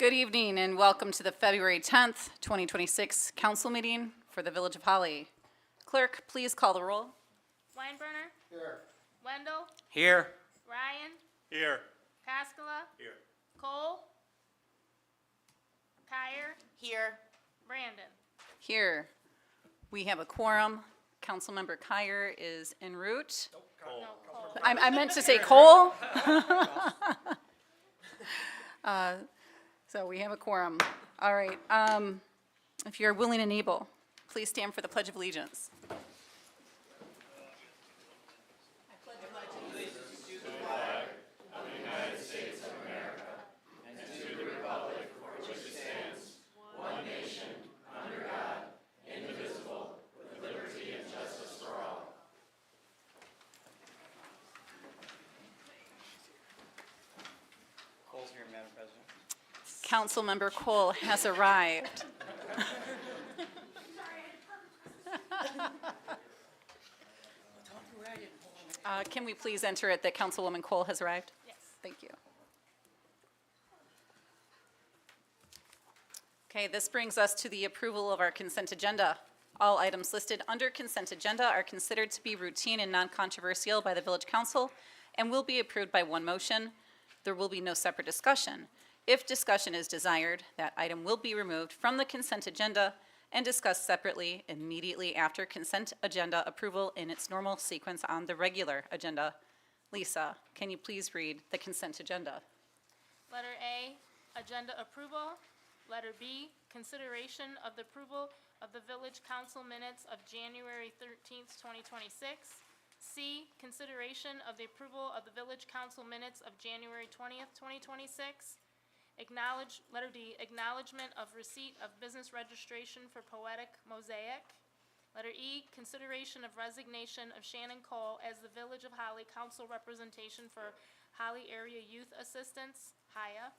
Good evening and welcome to the February 10th, 2026 council meeting for the Village of Holly. Clerk, please call the roll. Weinbrenner, Here. Wendell, Here. Ryan, Here. Kaskala, Here. Cole, Kyer, Here. Brandon. Here, we have a quorum. Councilmember Kyer is en route. No, Cole. I meant to say Cole. So we have a quorum. All right. If you're willing and able, please stand for the Pledge of Allegiance. Cole's here, Madam President. Councilmember Cole has arrived. Can we please enter it that Councilwoman Cole has arrived? Yes. Thank you. Okay, this brings us to the approval of our consent agenda. All items listed under consent agenda are considered to be routine and non-controversial by the Village Council and will be approved by one motion. There will be no separate discussion. If discussion is desired, that item will be removed from the consent agenda and discussed separately immediately after consent agenda approval in its normal sequence on the regular agenda. Lisa, can you please read the consent agenda? Letter A, agenda approval. Letter B, consideration of the approval of the Village Council minutes of January 13th, 2026. C, consideration of the approval of the Village Council minutes of January 20th, 2026. Letter D, acknowledgement of receipt of business registration for Poetic Mosaic. Letter E, consideration of resignation of Shannon Cole as the Village of Holly Council representation for Holly Area Youth Assistance, HIA.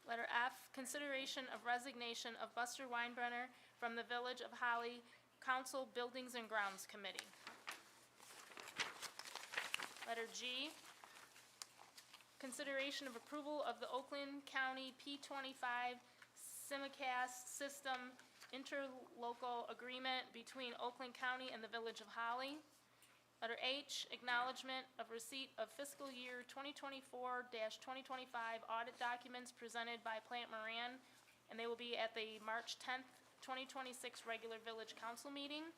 Letter F, consideration of resignation of Buster Weinbrenner from the Village of Holly Council Buildings and Grounds Committee. Letter G, consideration of approval of the Oakland County P25 Simicast System interlocal agreement between Oakland County and the Village of Holly. Letter H, acknowledgement of receipt of fiscal year 2024-2025 audit documents presented by Plant Moran, and they will be at the March 10th, 2026 regular Village Council meeting.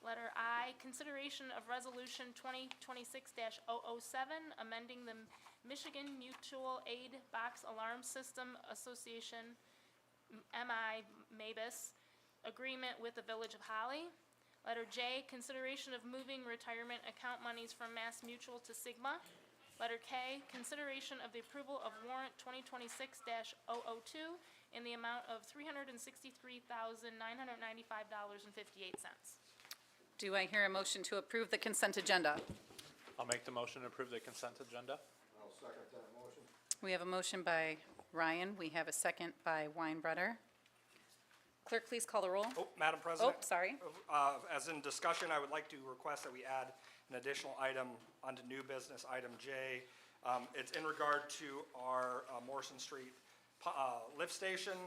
Letter I, consideration of resolution 2026-007, amending the Michigan Mutual Aid Box Alarm System Association, MABUS, agreement with the Village of Holly. Letter J, consideration of moving retirement account monies from Mass Mutual to Sigma. Letter K, consideration of the approval of warrant 2026-002 in the amount of $363,995.58. Do I hear a motion to approve the consent agenda? I'll make the motion to approve the consent agenda. I'll second that motion. We have a motion by Ryan. We have a second by Weinbrenner. Clerk, please call the roll. Oh, Madam Oh, President, sorry. as in discussion, I would like to request that we add an additional item onto new business, item J. It's in regard to our Morrison Street lift station.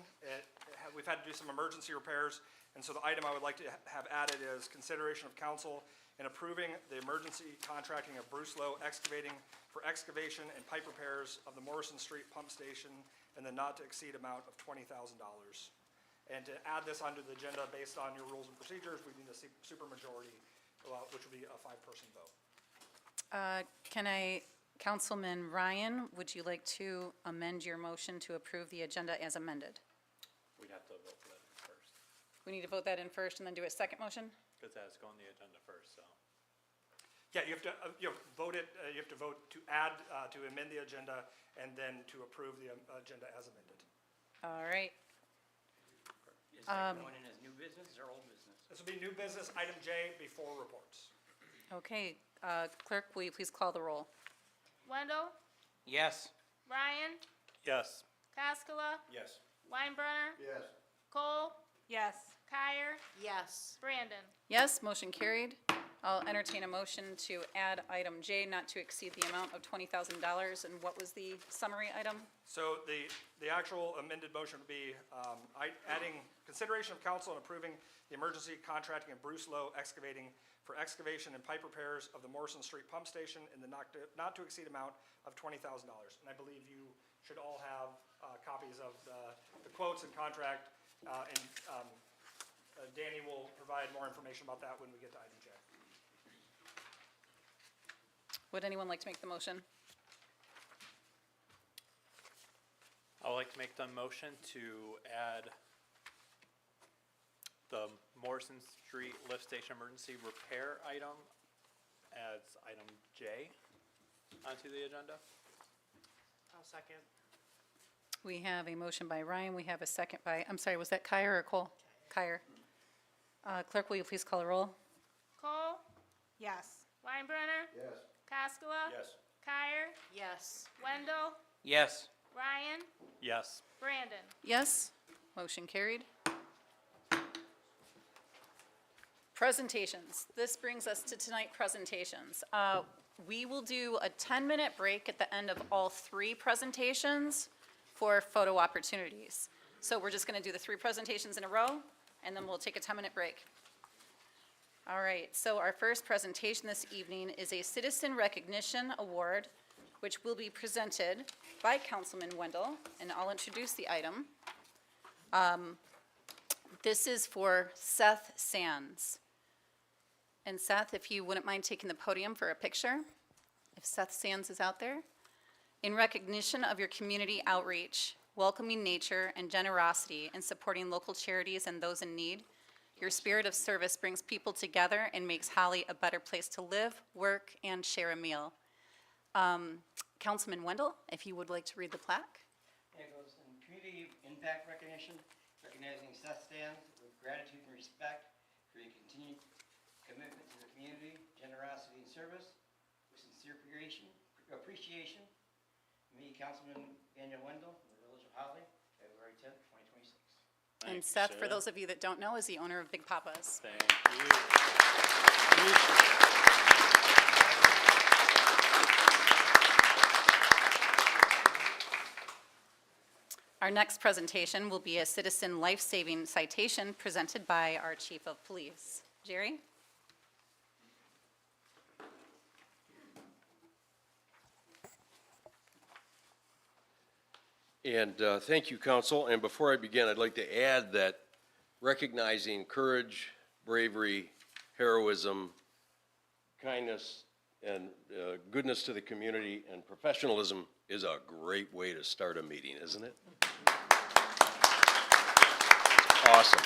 We've had to do some emergency repairs, and so the item I would like to have added is consideration of council in approving the emergency contracting of Bruce Lowe Excavating for excavation and pipe repairs of the Morrison Street pump station in the not-to-exceed amount of $20,000. And to add this onto the agenda based on your rules and procedures, we need a supermajority, which would be a 5-person vote. Councilman Ryan, would you like to amend your motion to approve the agenda as amended? We'd have to vote for that first, We need to vote that in first and then do a second motion? because that's going on the agenda first, so. Yeah, you have to vote it. You have to vote to add to amend the agenda and then to approve the agenda as amended. All right. Is that going in as new business or old business? This will be new business, item J, before reports. Okay. Clerk, will you please call the roll? Wendell, Yes. Ryan, Yes. Kaskala, Yes. Weinbrenner, Yes. Cole, Yes. Kyer, Yes. Brandon. Yes, motion carried. I'll entertain a motion to add item J, not to exceed the amount of $20,000. And what was the summary item? So the actual amended motion would be adding consideration of council and approving the emergency contracting of Bruce Lowe Excavating for excavation and pipe repairs of the Morrison Street Pump Station in the not to exceed amount of $20,000. And I believe you should all have copies of the quotes and contract, and Danny will provide more information about that when we get to item J. Would anyone like to make the motion? I would like to make the motion to add the Morrison Street Lift Station Emergency Repair item as item J onto the agenda. I'll second. We have a motion by Ryan. We have a second by, I'm sorry, was that Kyer or Cole? Kyer. Clerk, will you please call a roll? Cole? Yes. Weinbrenner? Yes. Cascola? Yes. Kyer? Yes. Wendell? Yes. Ryan? Yes. Brandon? Yes. Motion carried. Presentations. This brings us to tonight presentations. We will do a 10-minute break at the end of all three presentations for photo opportunities. So we're just going to do the three presentations in a row, and then we'll take a 10-minute break. All right, so our first presentation this evening is a Citizen Recognition Award, which will be presented by Councilman Wendell, and I'll introduce the item. This is for Seth Sands. And Seth, if you wouldn't mind taking the podium for a picture, if Seth Sands is out there. In recognition of your community outreach, welcoming nature and generosity, and supporting local charities and those in need, your spirit of service brings people together and makes Holly a better place to live, work, and share a meal. Councilman Wendell, if you would like to read the plaque. There goes in community impact recognition, recognizing Seth Sands with gratitude and respect for your continued commitment to the community, generosity and service, with sincere appreciation. Me, Councilman Daniel Wendell, from the Village of Holly, February 10th, 2026. And Thank you, Seth, for sir. those of you that don't know, is the owner of Big Papa's. Thank you. Our next presentation will be a citizen life-saving citation presented by our Chief of Police. Jerry? And thank you, Council. And before I begin, I'd like to add that recognizing courage, bravery, heroism, kindness, and goodness to the community and professionalism is a great way to start a meeting, isn't it? Awesome.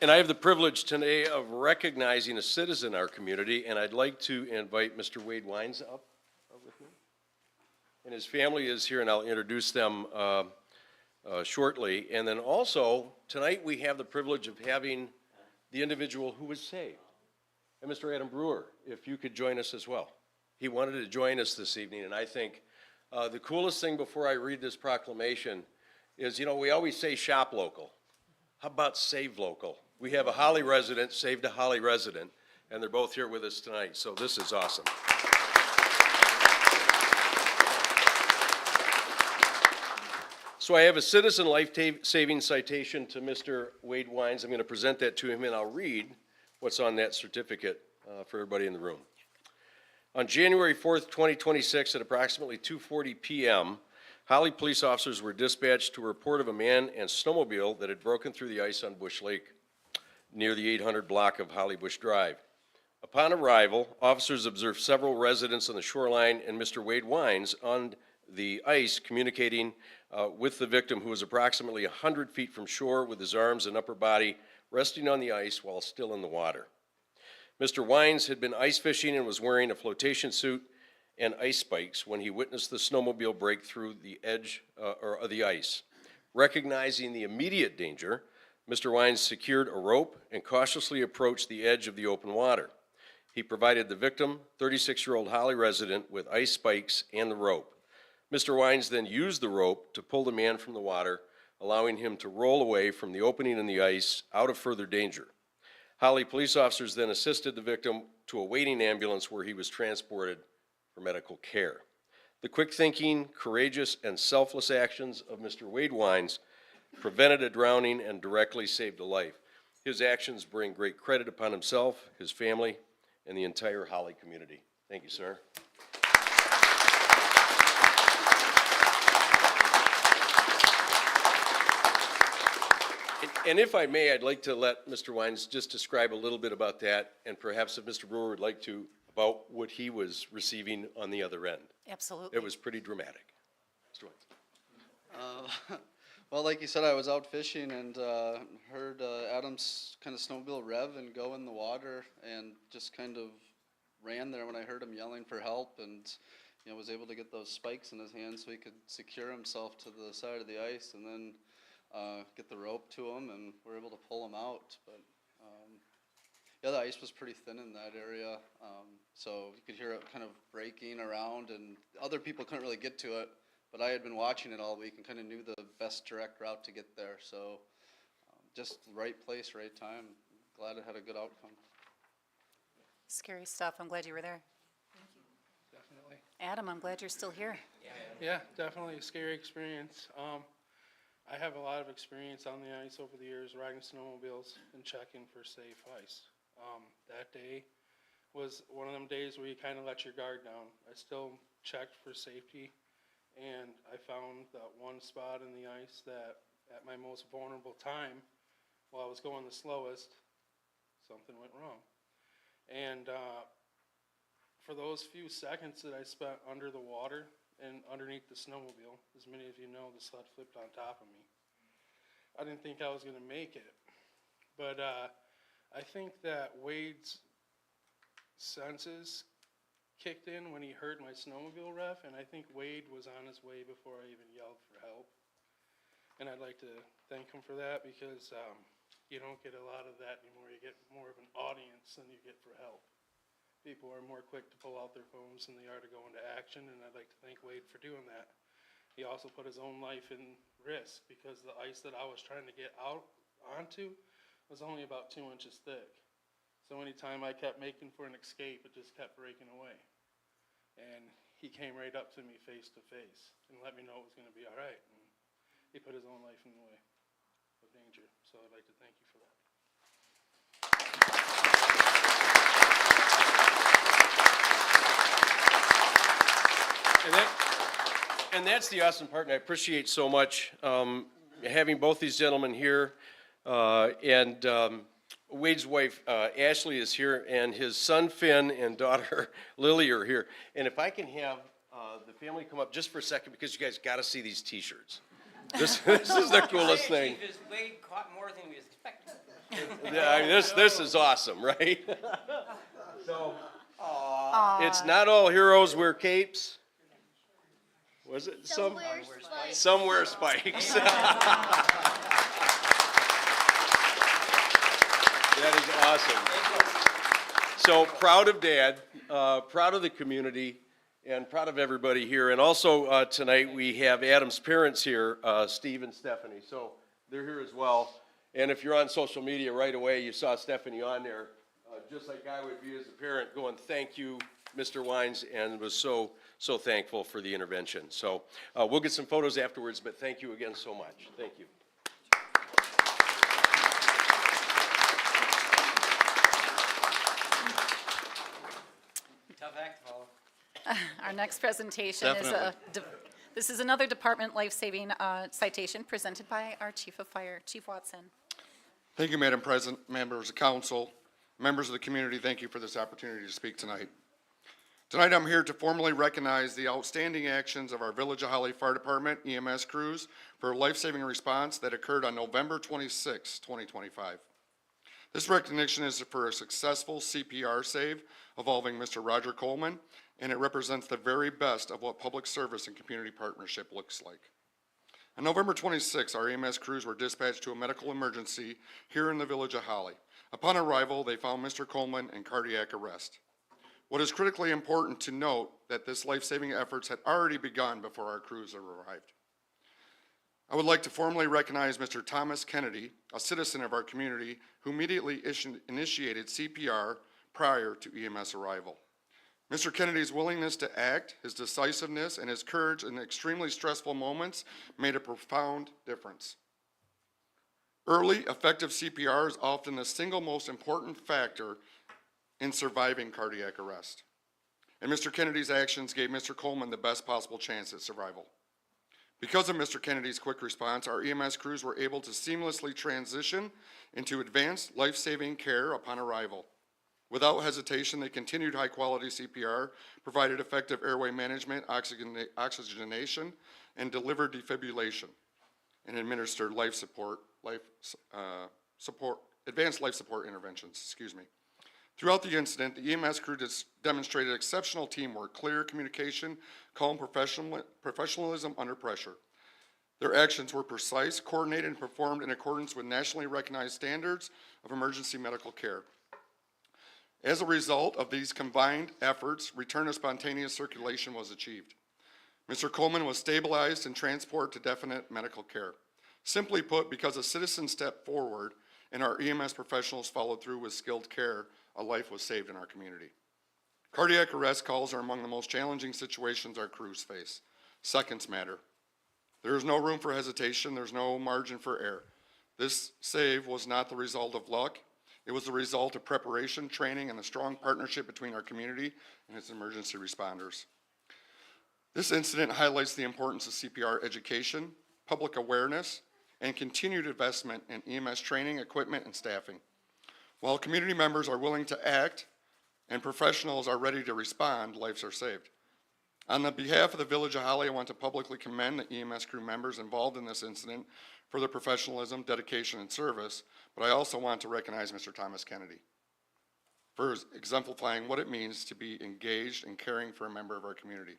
And I have the privilege today of recognizing a citizen in our community, and I'd like to invite Mr. Wade Wines up with me. And his family is here, and I'll introduce them shortly. And then also, tonight we have the privilege of having the individual who was saved. And Mr. Adam Brewer, if you could join us as well. He wanted to join us this evening, and I think the coolest thing before I read this proclamation is, you know, we always say shop local. How about save local? We have a Holly resident, saved a Holly resident, and they're both here with us tonight, so this is awesome. So I have a citizen life-saving citation to Mr. Wade Wines. I'm going to present that to him, and I'll read what's on that certificate for everybody in the room. On January 4th, 2026, at approximately 2:40 p.m., Holly police officers were dispatched to a report of a man and snowmobile that had broken through the ice on Bush Lake, near the 800 block of Holly Bush Drive. Upon arrival, officers observed several residents on the shoreline and Mr. Wade Wines on the ice communicating with the victim, who was approximately 100 feet from shore with his arms and upper body resting on the ice while still in the water. Mr. Wines had been ice fishing and was wearing a flotation suit and ice spikes when he witnessed the snowmobile break through the edge of the ice. Recognizing the immediate danger, Mr. Wines secured a rope and cautiously approached the edge of the open water. He provided the victim, 36-year-old Holly resident, with ice spikes and the rope. Mr. Wines then used the rope to pull the man from the water, allowing him to roll away from the opening in the ice out of further danger. Holly police officers then assisted the victim to a waiting ambulance where he was transported for medical care. The quick thinking, courageous, and selfless actions of Mr. Wade Wines prevented a drowning and directly saved a life. His actions bring great credit upon himself, his family, and the entire Holly community. Thank you, sir. And if I may, I'd like to let Mr. Wines just describe a little bit about that, and perhaps if Mr. Brewer would like to, about what he was receiving on the other end. Absolutely. It was pretty dramatic. Mr. Wines. Well, like you said, I was out fishing and heard Adam's kind of snowmobile rev and go in the water, and just kind of ran there when I heard him yelling for help, and was able to get those spikes in his hands so he could secure himself to the side of the ice, and then get the rope to him, and we're able to pull him out. But yeah, the ice was pretty thin in that area, so you could hear it kind of breaking around, and other people couldn't really get to it. But I had been watching it all week and kind of knew the best direct route to get there. So just right place, right time. Glad it had a good outcome. Scary stuff. I'm glad you were there. Definitely. Adam, I'm glad you're still here. Yeah, definitely a scary experience. I have a lot of experience on the ice over the years, riding snowmobiles and checking for safe ice. That day was one of them days where you kind of let your guard down. I still checked for safety, and I found that one spot in the ice that at my most vulnerable time, while I was going the slowest, something went wrong. And for those few seconds that I spent under the water and underneath the snowmobile, as many of you know, the sled flipped on top of me. I didn't think I was going to make it. But I think that Wade's senses kicked in when he heard my snowmobile rev, and I think Wade was on his way before I even yelled for help. And I'd like to thank him for that, because you don't get a lot of that anymore. You get more of an audience than you get for help. People are more quick to pull out their phones than they are to go into action, and I'd like to thank Wade for doing that. He also put his own life in risk, because the ice that I was trying to get out onto was only about 2 inches thick. So anytime I kept making for an escape, it just kept breaking away. And he came right up to me face to face and let me know it was going to be all right. And he put his own life in the way of danger. So I'd like to thank you for that. And that's the awesome part, and I appreciate so much having both these gentlemen here. And Wade's wife, Ashley, is here, and his son, Finn, and daughter, Lily, are here. And if I can have the family come up just for a second, because you guys got to see these T-shirts. This is the coolest thing. Chief, is Wade caught more than we expected? Yeah, I mean, this is awesome, right? So, it's not all heroes wear capes. Was it? Some wear spikes. That is awesome. So proud of Dad, proud of the community, and proud of everybody here. And also tonight we have Adam's parents here, Steve and Stephanie. So they're here as well. And if you're on social media right away, you saw Stephanie on there, just like I would be as a parent, going, "Thank you, Mr. Wines," and was so thankful for the intervention. So we'll get some photos afterwards, but thank you again so much. Thank you. Tough act to follow. Our next presentation is this is another department life-saving citation presented by our Chief of Fire, Chief Watson. Thank you, Madam President, members of council, members of the community. Thank you for this opportunity to speak tonight. Tonight, I'm here to formally recognize the outstanding actions of our Village of Holly Fire Department EMS crews for a life-saving response that occurred on November 26, 2025. This recognition is for a successful CPR save involving Mr. Roger Coleman, and it represents the very best of what public service and community partnership looks like. On November 26, our EMS crews were dispatched to a medical emergency here in the Village of Holly. Upon arrival, they found Mr. Coleman in cardiac arrest. What is critically important to note that this life-saving efforts had already begun before our crews arrived. I would like to formally recognize Mr. Thomas Kennedy, a citizen of our community who immediately initiated CPR prior to EMS arrival. Mr. Kennedy's willingness to act, his decisiveness, and his courage in extremely stressful moments made a profound difference. Early, effective CPR is often the single most important factor in surviving cardiac arrest. And Mr. Kennedy's actions gave Mr. Coleman the best possible chance at survival. Because of Mr. Kennedy's quick response, our EMS crews were able to seamlessly transition into advanced life-saving care upon arrival. Without hesitation, they continued high-quality CPR, provided effective airway management, oxygenation, and delivered defibrillation, and administered advanced life support interventions, Throughout the incident, the EMS crew demonstrated exceptional teamwork, clear communication, calm professionalism under pressure. Their actions were precise, coordinated, and performed in accordance with nationally recognized standards of emergency medical care. As a result of these combined efforts, return of spontaneous circulation was achieved. Mr. Coleman was stabilized and transported to definite medical care. Simply put, because a citizen stepped forward and our EMS professionals followed through with skilled care, a life was saved in our community. Cardiac arrest calls are among the most challenging situations our crews face. Seconds matter. There is no room for hesitation. There's no margin for error. This save was not the result of luck. It was the result of preparation, training, and a strong partnership between our community and its emergency responders. This incident highlights the importance of CPR education, public awareness, and continued investment in EMS training, equipment, and staffing. While community members are willing to act and professionals are ready to respond, lives are saved. On the behalf of the Village of Holly, I want to publicly commend the EMS crew members involved in this incident for their professionalism, dedication, and service, but I also want to recognize Mr. Thomas Kennedy for exemplifying what it means to be engaged and caring for a member of our community.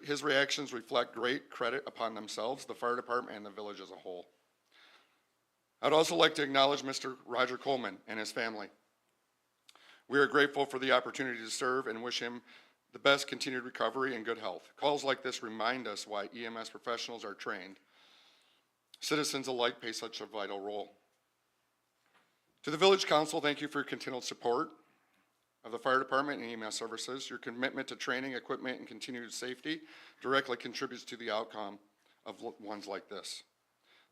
His reactions reflect great credit upon themselves, the fire department, and the village as a whole. I'd also like to acknowledge Mr. Roger Coleman and his family. We are grateful for the opportunity to serve and wish him the best continued recovery and good health. Calls like this remind us why EMS professionals are trained. Citizens alike play such a vital role. To the Village Council, thank you for your continued support of the fire department and EMS services. Your commitment to training, equipment, and continued safety directly contributes to the outcome of ones like this.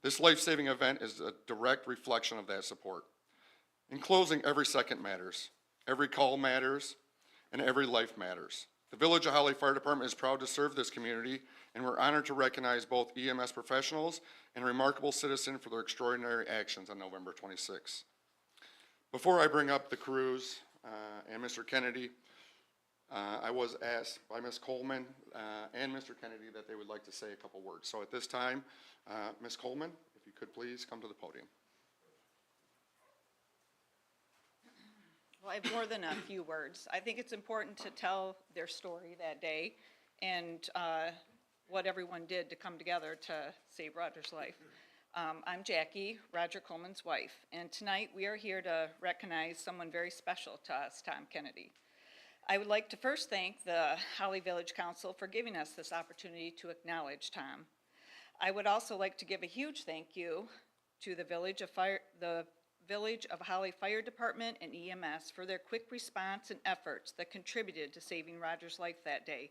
This life-saving event is a direct reflection of that support. In closing, every second matters, every call matters, and every life matters. The Village of Holly Fire Department is proud to serve this community, and we're honored to recognize both EMS professionals and a remarkable citizen for their extraordinary actions on November 26. Before I bring up the crews and Mr. Kennedy, I was asked by Ms. Coleman and Mr. Kennedy that they would like to say a couple words. So at this time, Ms. Coleman, if you could please come to the podium. Well, I have more than a few words. I think it's important to tell their story that day and what everyone did to come together to save Roger's life. I'm Jackie, Roger Coleman's wife, and tonight we are here to recognize someone very special to us, Tom Kennedy. I would like to first thank the Holly Village Council for giving us this opportunity to acknowledge Tom. I would also like to give a huge thank you to the Village of Holly Fire Department and EMS for their quick response and efforts that contributed to saving Roger's life that day.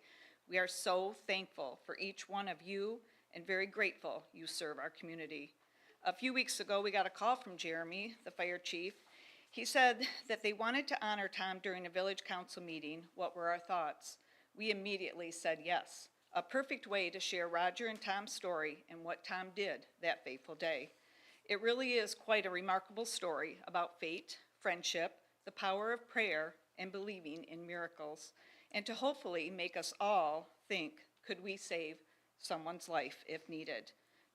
We are so thankful for each one of you and very grateful you serve our community. A few weeks ago, we got a call from Jeremy, the fire chief. He said that they wanted to honor Tom during a village council meeting. What were our thoughts? We immediately said yes. A perfect way to share Roger and Tom's story and what Tom did that fateful day. It really is quite a remarkable story about fate, friendship, the power of prayer, and believing in miracles, and to hopefully make us all think, could we save someone's life if needed?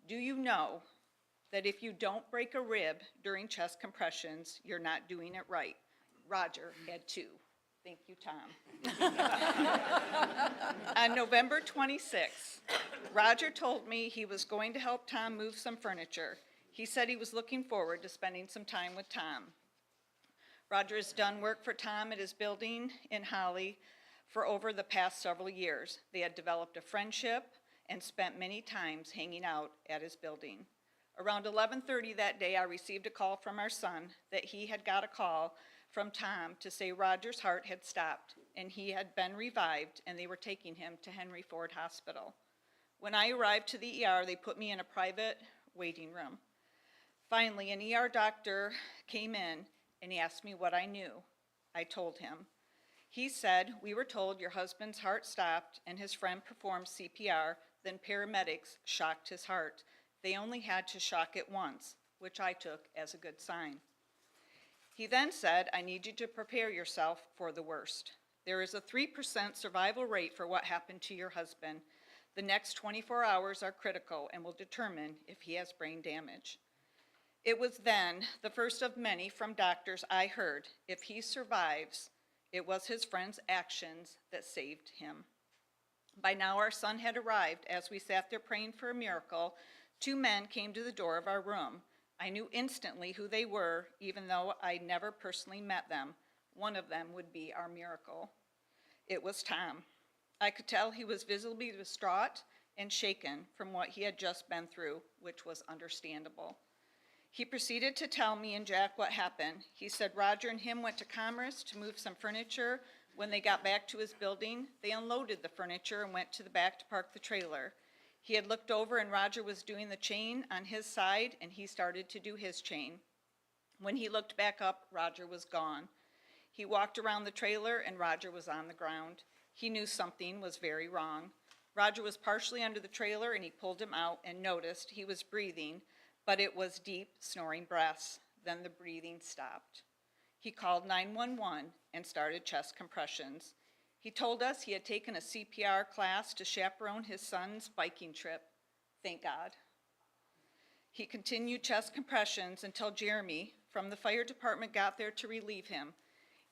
Do you know that if you don't break a rib during chest compressions, you're not doing it right? Roger had 2. Thank you, Tom. On November 26th, Roger told me he was going to help Tom move some furniture. He said he was looking forward to spending some time with Tom. Roger has done work for Tom at his building in Holly for over the past several years. They had developed a friendship, and spent many times hanging out at his building. Around 11:30 that day, I received a call from our son that he had got a call from Tom to say Roger's heart had stopped and he had been revived and they were taking him to Henry Ford Hospital. When I arrived to the ER, they put me in a private waiting room. Finally, an ER doctor came in and he asked me what I knew. I told him. He said, "We were told your husband's heart stopped and his friend performed CPR, then paramedics shocked his heart. They only had to shock it once," which I took as a good sign. He then said, "I need you to prepare yourself for the worst. There is a 3% survival rate for what happened to your husband. The next 24 hours are critical and will determine if he has brain damage." It was then, the first of many from doctors I heard, if he survives, it was his friend's actions that saved him. By now our son had arrived. As we sat there praying for a miracle, 2 men came to the door of our room. I knew instantly who they were, even though I never personally met them. One of them would be our miracle. It was Tom. I could tell he was visibly distraught and shaken from what he had just been through, which was understandable. He proceeded to tell me and Jack what happened. He said Roger and him went to Commerce to move some furniture. When they got back to his building, they unloaded the furniture and went to the back to park the trailer. He had looked over and Roger was doing the chain on his side and he started to do his chain. When he looked back up, Roger was gone. He walked around the trailer and Roger was on the ground. He knew something was very wrong. Roger was partially under the trailer and he pulled him out and noticed he was breathing, but it was deep, snoring breaths. Then the breathing stopped. He called 911 and started chest compressions. He told us he had taken a CPR class to chaperone his son's biking trip. Thank God. He continued chest compressions until Jeremy from the fire department got there to relieve him.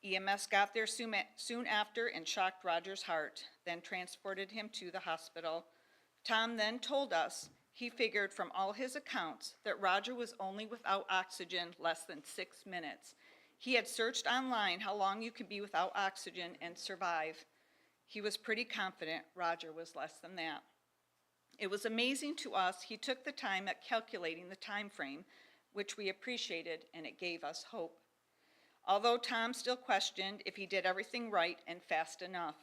EMS got there soon after and shocked Roger's heart, then transported him to the hospital. Tom then told us he figured from all his accounts that Roger was only without oxygen less than 6 minutes. He had searched online how long you can be without oxygen and survive. He was pretty confident Roger was less than that. It was amazing to us he took the time at calculating the time frame, which we appreciated, and it gave us hope. Although Tom still questioned if he did everything right and fast enough.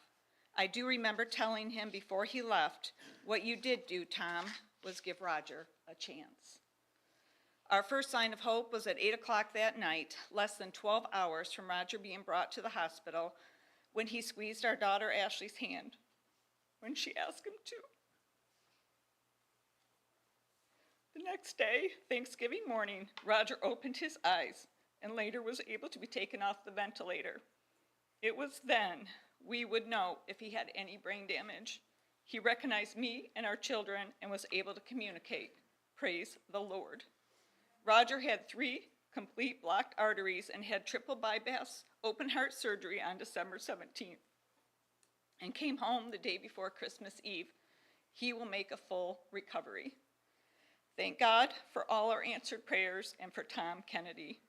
I do remember telling him before he left, "What you did do, Tom, was give Roger a chance." Our first sign of hope was at 8 o'clock that night, less than 12 hours from Roger being brought to the hospital, when he squeezed our daughter Ashley's hand when she asked him to. The next day, Thanksgiving morning, Roger opened his eyes and later was able to be taken off the ventilator. It was then we would know if he had any brain damage. He recognized me and our children and was able to communicate. Praise the Lord. Roger had 3 complete blocked arteries and had triple bypass open heart surgery on December 17th and came home the day before Christmas Eve. He will make a full recovery. Thank God for all our answered prayers and for Tom Kennedy.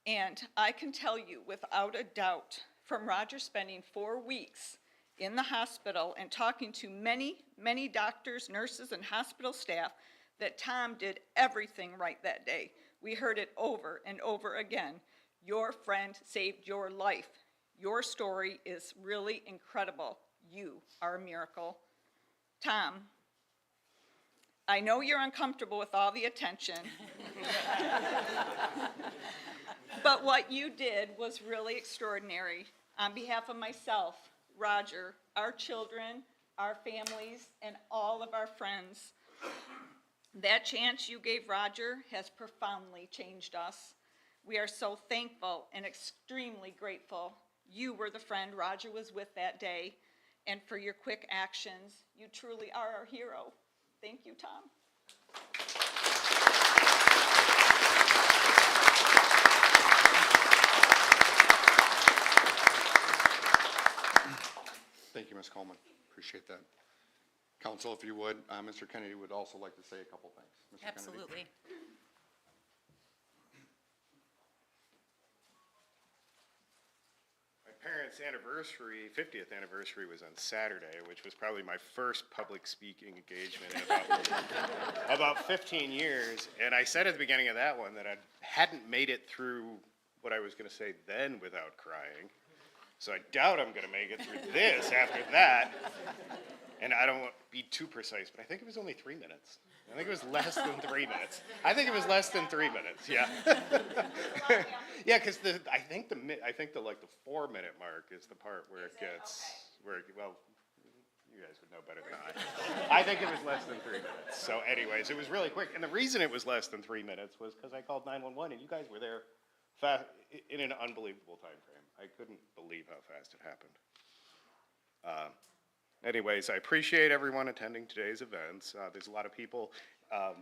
And I can tell you without a doubt, from Roger spending 4 weeks in the hospital and talking to many, many doctors, nurses, and hospital staff, that Tom did everything right that day. We heard it over and over again. Your friend saved your life. Your story is really incredible. You are a miracle. Tom, I know you're uncomfortable with all the attention, but what you did was really extraordinary. On behalf of myself, Roger, our children, our families, and all of our friends, that chance you gave Roger has profoundly changed us. We are so thankful and extremely grateful you were the friend Roger was with that day, and for your quick actions. You truly are our hero. Thank you, Tom. Thank you, Ms. Coleman. Appreciate that. Council, if you would, Mr. Kennedy would also like to say a couple things. Mr. Kennedy. Absolutely. parents' anniversary, 50th anniversary was on Saturday, which was probably my first public speaking engagement in about 15 years. And I said at the beginning of that one that I hadn't made it through what I was going to say then without crying. So I doubt I'm going to make it through this after that. And I don't want to be too precise, but I think it was only 3 minutes. I think it was less than 3 minutes. I think it was less than 3 minutes, yeah. Yeah, because I think the 4-minute mark is the part where it gets, well, you guys would know better than I. I think it was less than 3 minutes. So anyways, it was really quick. And the reason it was less than 3 minutes was because I called 911 and you guys were there in an unbelievable time frame. I couldn't believe how fast it happened. Anyways, I appreciate everyone attending today's events. There's a lot of people,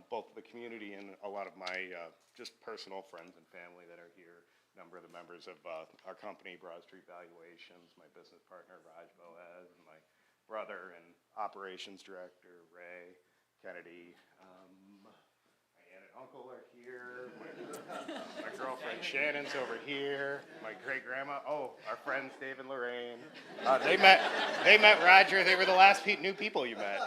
both the community and a lot of my just personal friends and family that are here. A number of the members of our company, Broad Street Valuations, my business partner, Raj Boaz, and my brother and operations director, Ray Kennedy. My aunt and uncle are here. My girlfriend Shannon's over here. My great-grandma, our friends Dave and Lorraine. They met Roger. They were the last new people you met.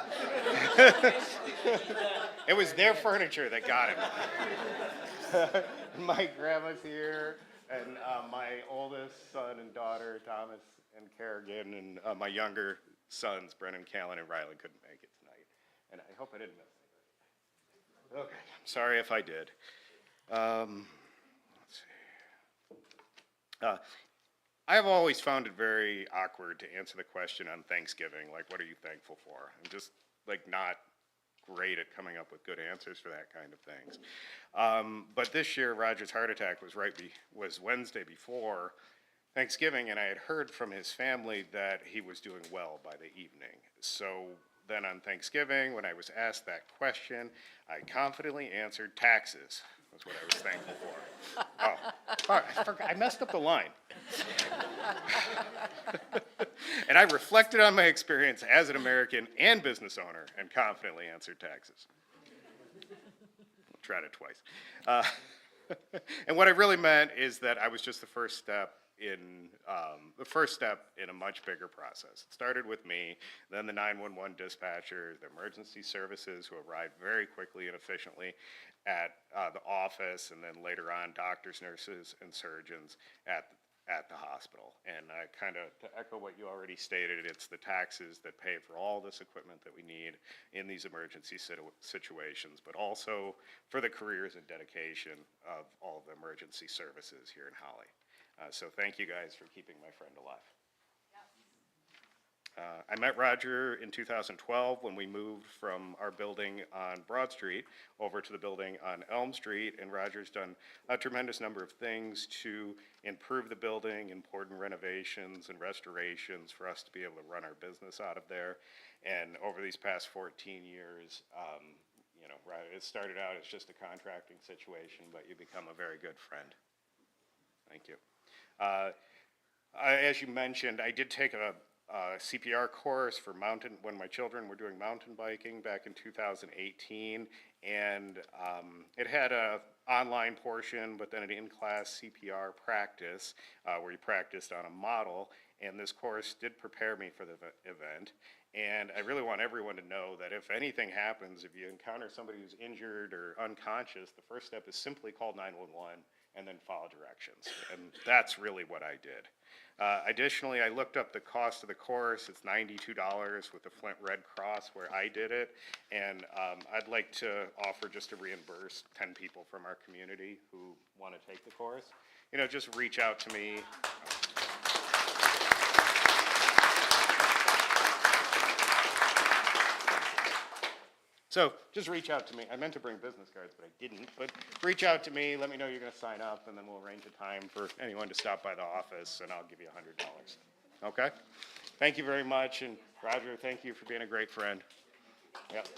It was their furniture that got him. My grandma's here, and my oldest son and daughter, Thomas and Kerrigan, and my younger sons, Brennan, Callan, and Riley, couldn't make it tonight. And I hope I didn't miss anybody. Okay, I'm sorry if I did. Let's see. I have always found it very awkward to answer the question on Thanksgiving, like, what are you thankful for? I'm just, like, not great at coming up with good answers for that kind of things. But this year, Roger's heart attack was Wednesday before Thanksgiving, and I had heard from his family that he was doing well by the evening. So then on Thanksgiving, when I was asked that question, I confidently answered taxes. That's what I was thankful for. I forgot. I messed up the line. And I reflected on my experience as an American and business owner and confidently answered taxes. Tried it twice. And what I really meant is that I was just the first step in a much bigger process. It started with me, then the 911 dispatcher, the emergency services who arrived very quickly and efficiently at the office, and then later on doctors, nurses, and surgeons at the hospital. And kind of to echo what you already stated, it's the taxes that pay for all this equipment that we need in these emergency situations, but also for the careers and dedication of all of the emergency services here in Holly. So thank you guys for keeping my friend alive. I met Roger in 2012 when we moved from our building on Broad Street over to the building on Elm Street, and Roger's done a tremendous number of things to improve the building, important renovations and restorations for us to be able to run our business out of there. And over these past 14 years, it started out as just a contracting situation, but you become a very good friend. Thank you. As you mentioned, I did take a CPR course for when my children were doing mountain biking back in 2018, and it had a online portion, but then an in-class CPR practice where you practiced on a model, and this course did prepare me for the event. And I really want everyone to know that if anything happens, if you encounter somebody who's injured or unconscious, the first step is simply call 911 and then follow directions. And that's really what I did. Additionally, I looked up the cost of the course. It's $92 with the Flint Red Cross where I did it. And I'd like to offer just to reimburse 10 people from our community who want to take the course. Just reach out to me. So just reach out to me. I meant to bring business cards, but I didn't. But reach out to me, let me know you're going to sign up, and then we'll arrange a time for anyone to stop by the office, and I'll give you $100. Okay? Thank you very much, and Roger, thank you for being a great friend. Yep.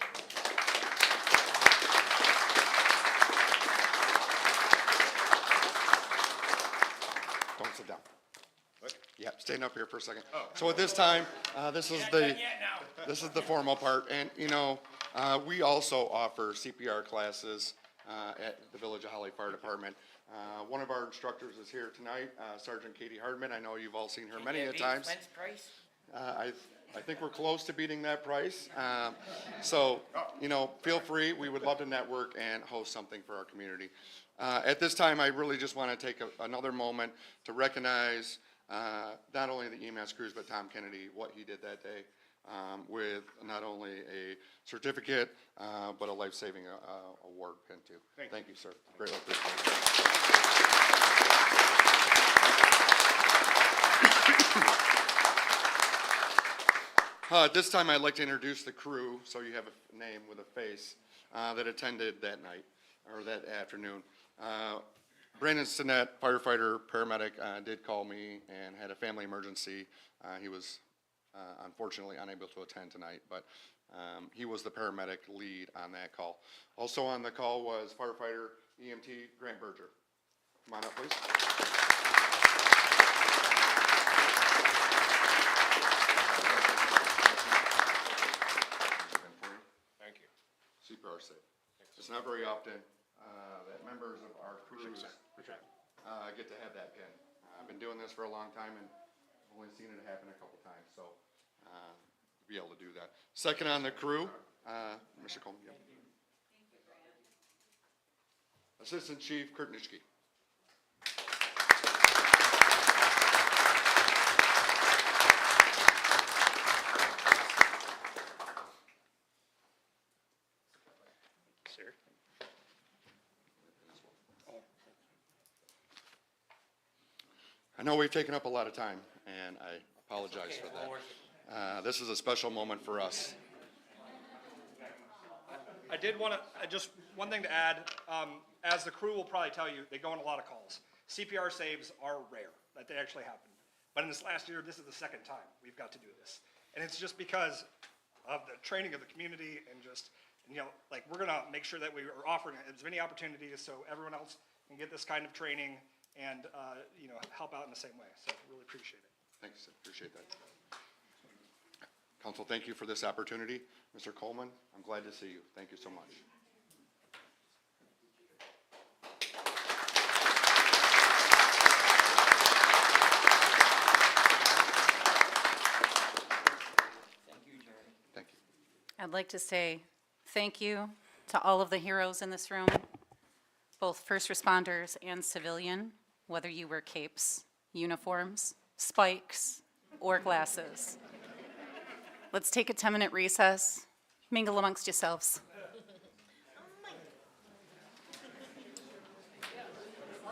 Don't sit down. What? Yep, stand up here for a second. So at this time, this is the formal part, and we also offer CPR classes at the Village of Holly Fire Department. One of our instructors is here tonight, Sergeant Katie Hardman. I know you've all seen her many a times. I think we're close to beating that price. So, you know, feel free. We would love to network and host something for our community. At this time, I really just want to take another moment to recognize not only the EMS crews, but Tom Kennedy, what he did that day with not only a certificate, but a life-saving award pin too. Thank you, sir. Greatly appreciate it. At this time, I'd like to introduce the crew, so you have a name with a face, that attended that night, or that afternoon. Brandon Stinnett, firefighter, paramedic, did call me and had a family emergency. He was unfortunately unable to attend tonight, but he was the paramedic lead on that call. Also on the call was firefighter EMT Grant Berger. Come on up, please. Thank you. CPR safe. It's not very often that members of our crews get to have that pin. I've been doing this for a long time and I've only seen it happen a couple times, so to be able to do that. Second on the crew, Mr. Coleman. Yep. Assistant Chief Kurt Nitschke. Sir? I know we've taken up a lot of time, and I apologize for that. This is a special moment for us. I did want to, just one thing to add, as the crew will probably tell you, they go on a lot of calls. CPR saves are rare, that they actually happen. But in this last year, this is the second time we've got to do this. And it's just because of the training of the community and just, you know, like, we're gonna make sure that we are offering as many opportunities so everyone else can get this kind of training and, you know, help out in the same way. So I really appreciate it. Thanks, appreciate that. Council, thank you for this opportunity. Mr. Coleman, I'm glad to see you. Thank you so much. Thank you. I'd like to say thank you to all of the heroes in this room, both first responders and civilian, whether you wear capes, uniforms, spikes, or glasses. Let's take a 10-minute recess, mingle amongst yourselves.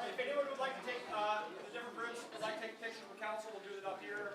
If anyone would like to take, the different groups would like to take pictures with council, we'll do it up here.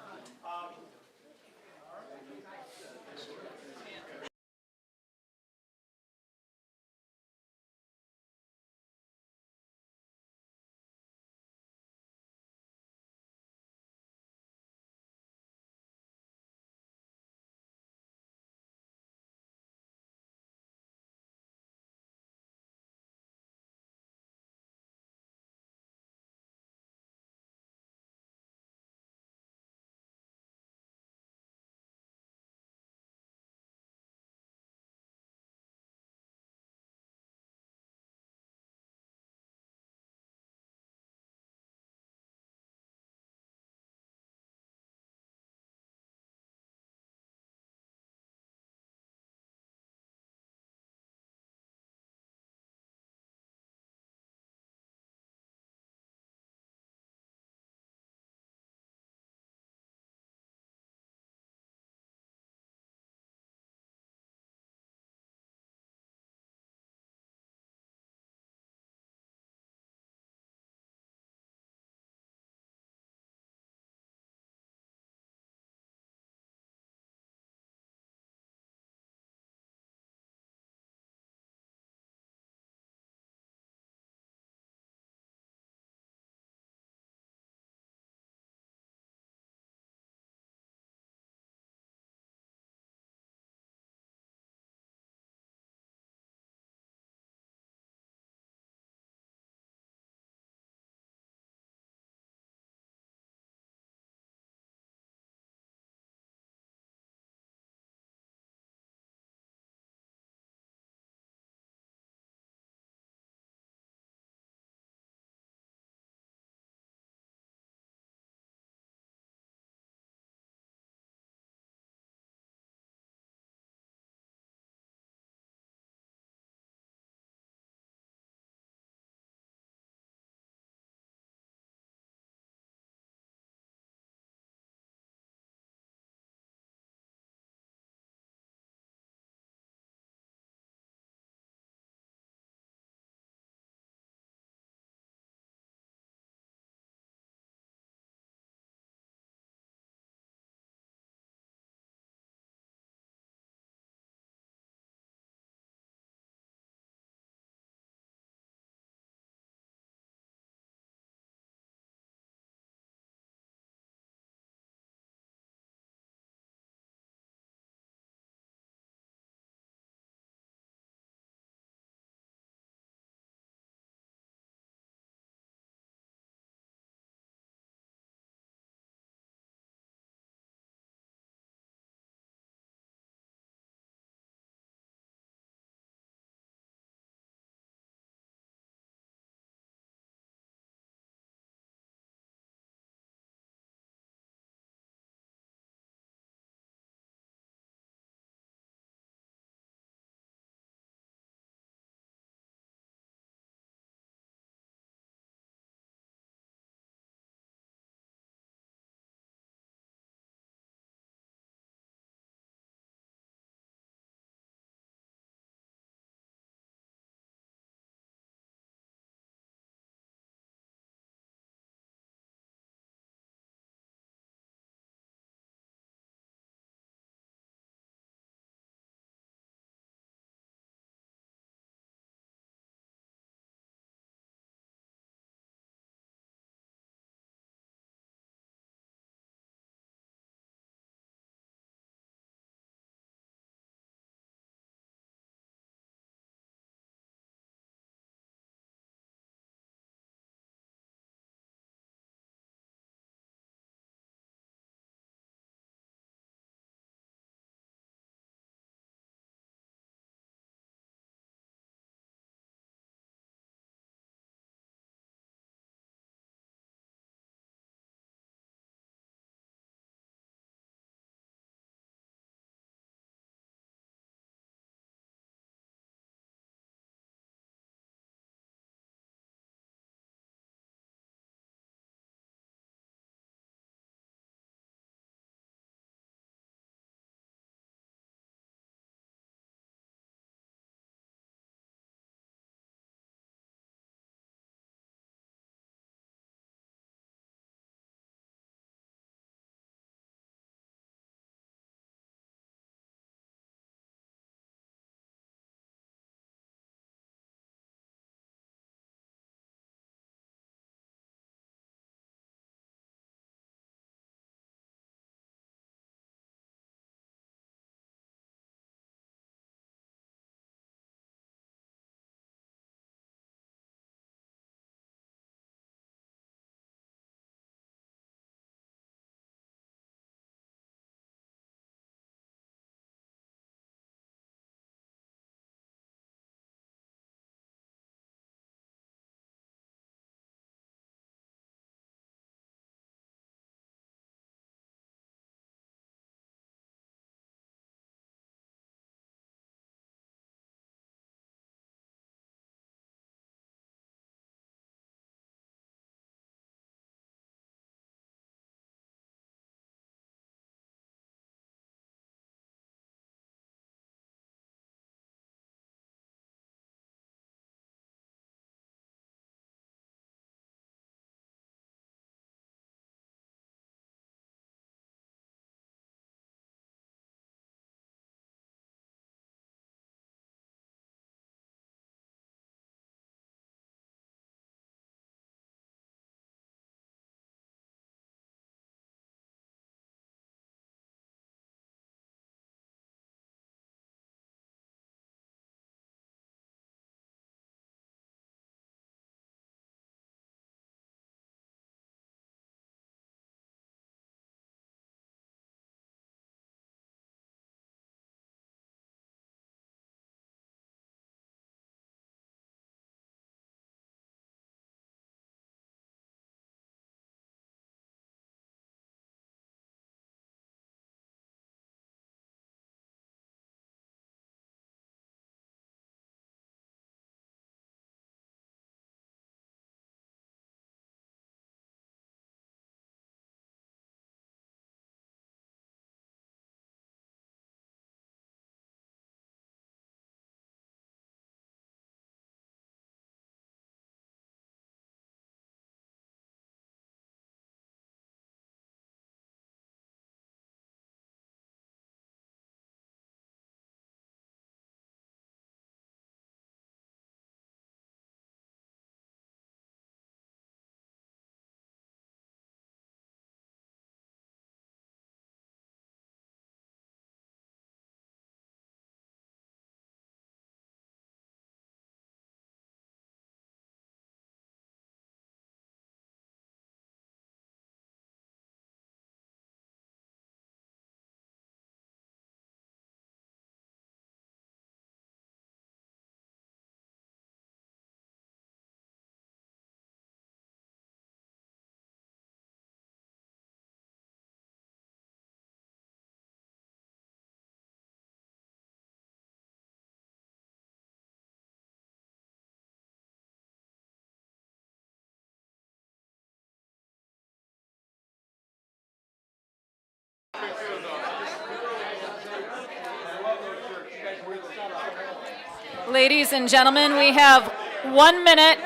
Ladies and gentlemen, we have 1 minute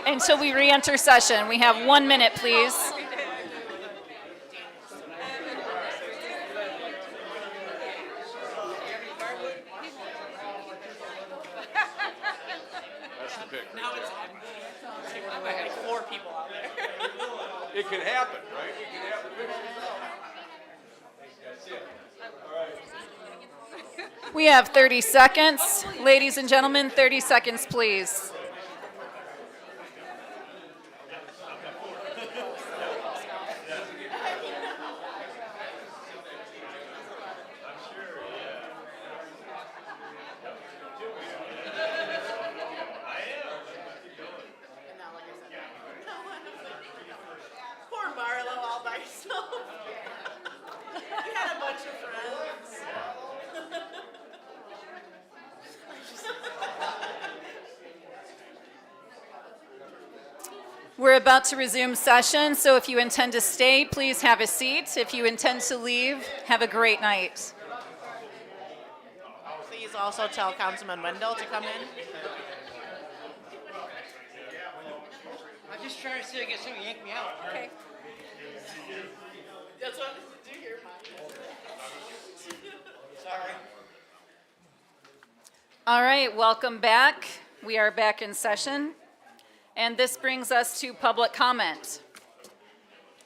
until we re-enter session. We have 1 minute, please. That's the pick. Now it's like 4 people out there. It can happen, right? It can happen. That's it. We have 30 seconds. Ladies and gentlemen, 30 seconds, please. Poor Marlo all by herself. You had a bunch of friends. We're about to resume session, so if you intend to stay, please have a seat. If you intend to leave, have a great night. Please also tell Councilman Wendell to come in. I'm just trying to see if I get someone to yank me out. Okay. That's what I wanted to do here, Mike. Sorry. All right, welcome back. We are back in session. And this brings us to public comment.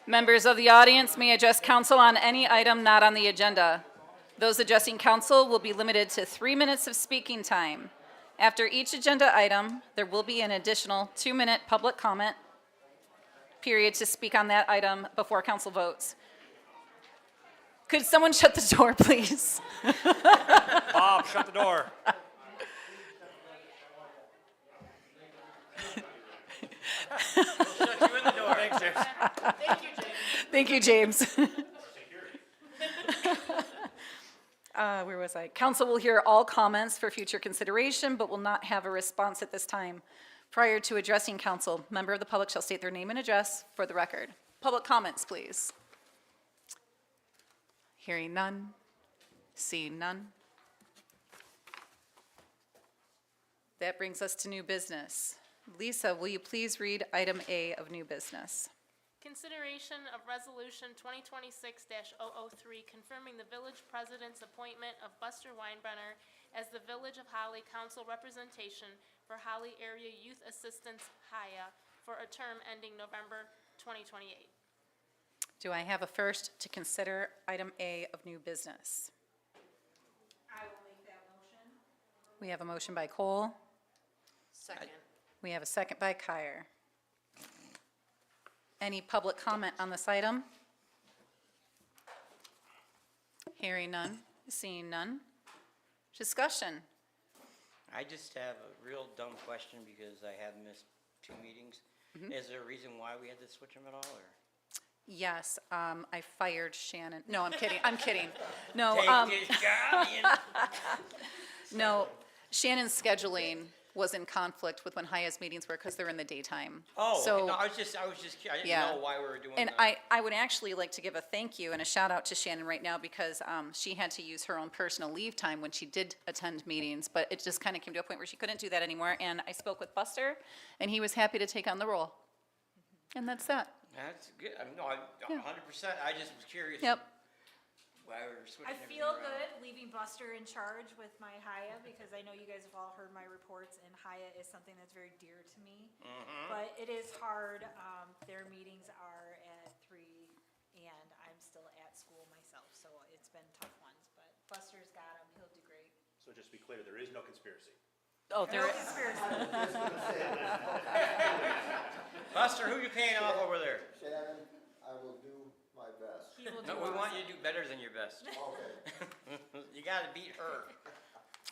Members of the audience may address council on any item not on the agenda. Those addressing council will be limited to 3 minutes of speaking time. After each agenda item, there will be an additional 2-minute public comment period to speak on that item before council votes. Could someone shut the door, please? Bob, shut the door. Shut you in the door. Thanks, James. Thank you, James. Where was I? Council will hear all comments for future consideration, but will not have a response at this time. Prior to addressing council, member of the public shall state their name and address for the record. Public comments, please. Hearing none, seeing none. That brings us to new business. Lisa, will you please read item A of new business? Consideration of Resolution 2026-003, confirming the village president's appointment of Buster Weinbrenner as the Village of Holly Council representation for Holly Area Youth Assistance, HIA, for a term ending November 2028. Do I have a first to consider item A of new business? I will make that motion. We have a motion by Cole. Second. We have a second by Kyer. Any public comment on this item? Hearing none, seeing none. Discussion. I just have a real dumb question because I have missed 2 meetings. Is there a reason why we had to switch them at all, or? Yes, I fired Shannon. No, I'm kidding, I'm kidding. No, Take this job, no, Shannon's scheduling was in conflict with when Haya's meetings were because they're in the daytime. Oh, So- okay, no, I was just, I didn't Yeah. know why we were doing And that. I would actually like to give a thank you and a shout out to Shannon right now because she had to use her own personal leave time when she did attend meetings, but it just kind of came to a point where she couldn't do that anymore. And I spoke with Buster, and he was happy to take on the role. And that's that. That's good, no, 100%, I just was curious. Yep. Why we were switching I everything feel around. good leaving Buster in charge with my HIA because I know you guys have all heard my reports and HIA is something that's very dear to me. But it is hard, their meetings are at 3 and I'm still at school myself, so it's been tough ones, but Buster's got him, he'll do great. So just to be clear, there is no conspiracy. Oh, there, Buster, who you paying off over there? Shannon, I will do my best. He will do No, we want you awesome. to do better than your best. Okay. You gotta beat her.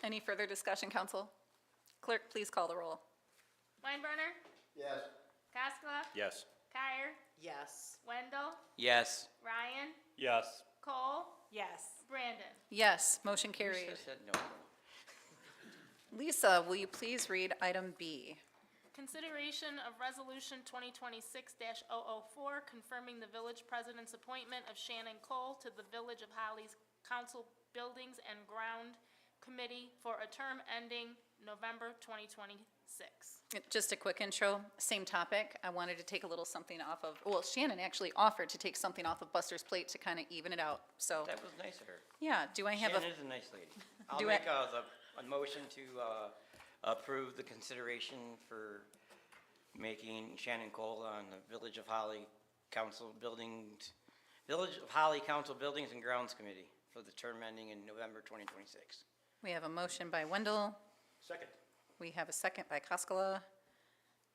any further discussion, council? Clerk, please call the roll. Weinbrenner, Yes. Cascola, Yes. Kyer, Yes. Wendell, Yes. Ryan, Yes. Cole, Yes. Brandon. Yes, motion Who carried. said no? Lisa, will you please read item B? Consideration of Resolution 2026-004, confirming the village president's appointment of Shannon Cole to the Village of Holly's Council Buildings and Ground Committee for a term ending November 2026. Just a quick intro, same topic. I wanted to take a little something off of, well, Shannon actually offered to take something off of Buster's plate to kind of even it out, so, That was nice of her. yeah, do I have a? Shannon is a nice lady. I'll Do I- make a motion to approve the consideration for making Shannon Cole on the Village of Holly Council Buildings, Village of Holly Council Buildings and Grounds Committee for the term ending in November 2026. We have a motion by Wendell. Second. We have a second by Koskela.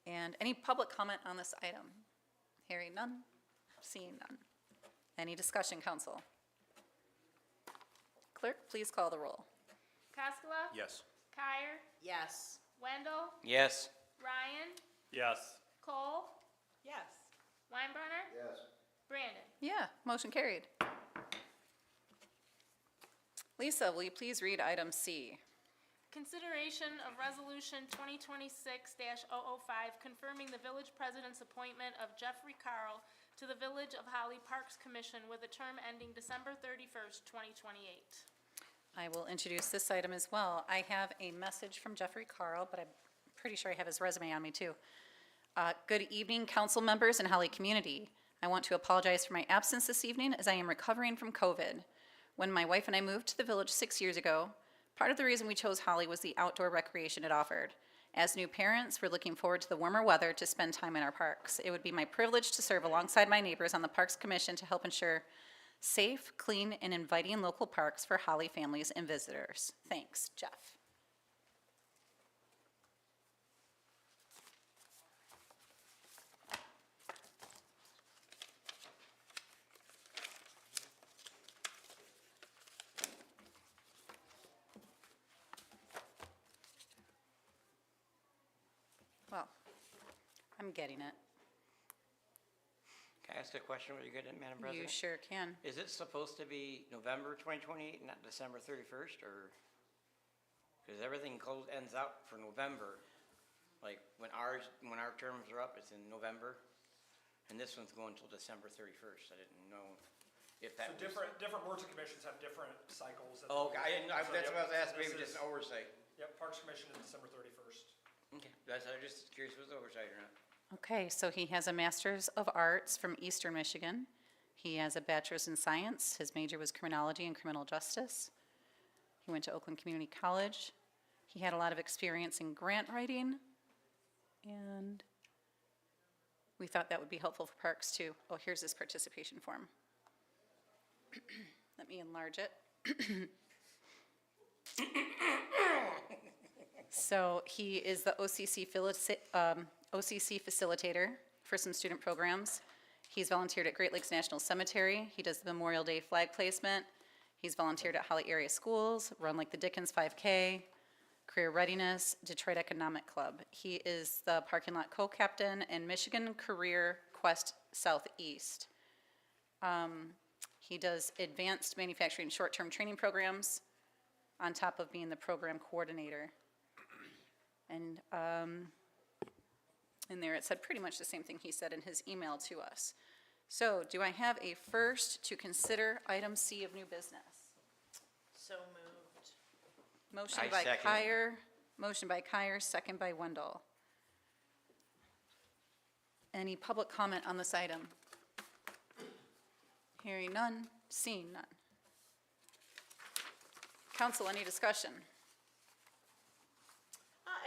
And any public comment on this item? Hearing none, seeing none. Any discussion, council? Clerk, please call the roll. Cascola? Yes. Kyer? Yes. Wendell? Yes. Ryan? Yes. Cole? Yes. Weinbrenner? Yes. Brandon? Yeah, motion carried. Lisa, will you please read item C? Consideration of Resolution 2026-005, confirming the village president's appointment of Jeffrey Carl to the Village of Holly Parks Commission with a term ending December 31st, 2028. I will introduce this item as well. I have a message from Jeffrey Carl, but I'm pretty sure I have his resume on me too. Good evening, council members and Holly community. I want to apologize for my absence this evening as I am recovering from COVID. When my wife and I moved to the village 6 years ago, part of the reason we chose Holly was the outdoor recreation it offered. As new parents, we're looking forward to the warmer weather to spend time in our parks. It would be my privilege to serve alongside my neighbors on the Parks Commission to help ensure safe, clean, and inviting local parks for Holly families and visitors. Thanks, Jeff. Well, I'm getting it. Can I ask a question while you're getting it, Madam You President? sure can. Is it supposed to be November 2028, not December 31st, or? Because everything ends out for November. Like, when our terms are up, it's in November, and this one's going till December 31st. I didn't know if that So was. different boards and commissions have different cycles. that they Oh, okay, do. that's So, what I was yep, asking, maybe this just is- an oversight. Yep, Parks Commission is December 31st. Okay, I was just curious if it was oversight or not. Okay, so he has a Master's of Arts from Eastern Michigan. He has a Bachelor's in Science. His major was Criminology and Criminal Justice. He went to Oakland Community College. He had a lot of experience in grant writing, and we thought that would be helpful for parks too. Oh, here's his participation form. Let me enlarge it. So he is the OCC facilitator for some student programs. He's volunteered at Great Lakes National Cemetery. He does the Memorial Day flag placement. He's volunteered at Holly area schools, Run Like the Dickens 5K, Career Readiness, Detroit Economic Club. He is the parking lot co-captain in Michigan Career Quest Southeast. He does advanced manufacturing short-term training programs on top of being the program coordinator. And in there, it said pretty much the same thing he said in his email to us. So do I have a first to consider item C of new business? So moved. Motion I by second. Kyer, second by Wendell. Any public comment on this item? Hearing none, seeing none. Council, any discussion?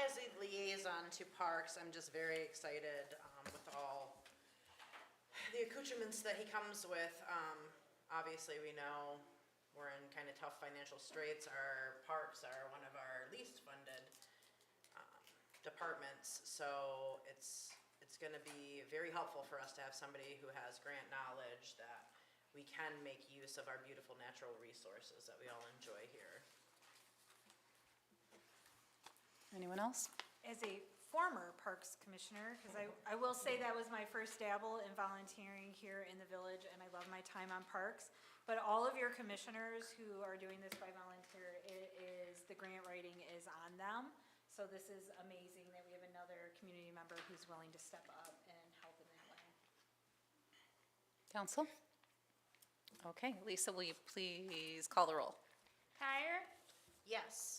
As a liaison to parks, I'm just very excited with all the accoutrements that he comes with. Obviously, we know we're in kind of tough financial straits. Our parks are one of our least funded departments, so it's going to be very helpful for us to have somebody who has grant knowledge that we can make use of our beautiful natural resources that we all enjoy here. Anyone else? As a former Parks Commissioner, because I will say that was my first dabble in volunteering here in the village, and I love my time on parks. But all of your commissioners who are doing this by volunteer, the grant writing is on them. So this is amazing that we have another community member who's willing to step up and help in that way. Council? Okay, Lisa, will you please call the roll? Kyer? Yes.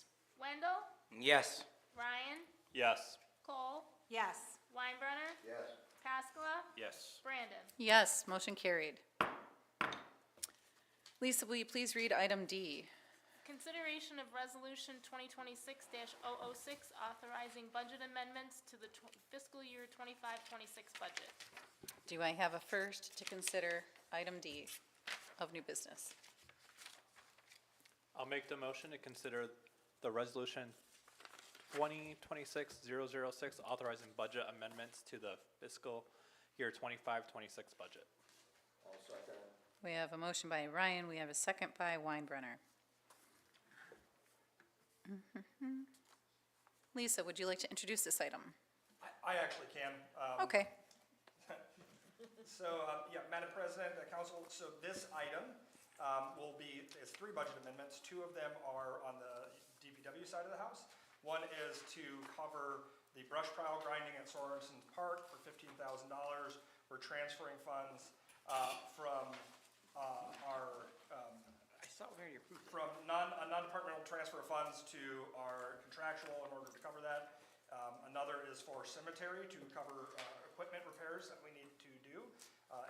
Yes. Ryan, Yes. Cole, Yes. Weinbrenner, Yes. Cascola, Yes. Brandon. Yes, motion carried. Lisa, will you please read item D? Consideration of Resolution 2026-006, authorizing budget amendments to the fiscal year 25-26 budget. Do I have a first to consider item D of new business? I'll make the motion to consider the resolution 2026-006, authorizing budget amendments to the fiscal year 25-26 budget. I'll second it. We have a motion by Ryan, we have a second by Weinbrenner. Lisa, would you like to introduce this item? I actually can. Okay, So, yeah, Madam President, Council, so this item is 3 budget amendments. 2 of them are on the DPW side of the house. One is to cover the brush pile grinding at Sorensen Park for $15,000. We're transferring funds from our, I thought we already approved. from non-departmental transfer of funds to our contractual in order to cover that. Another is for cemetery to cover equipment repairs that we need to do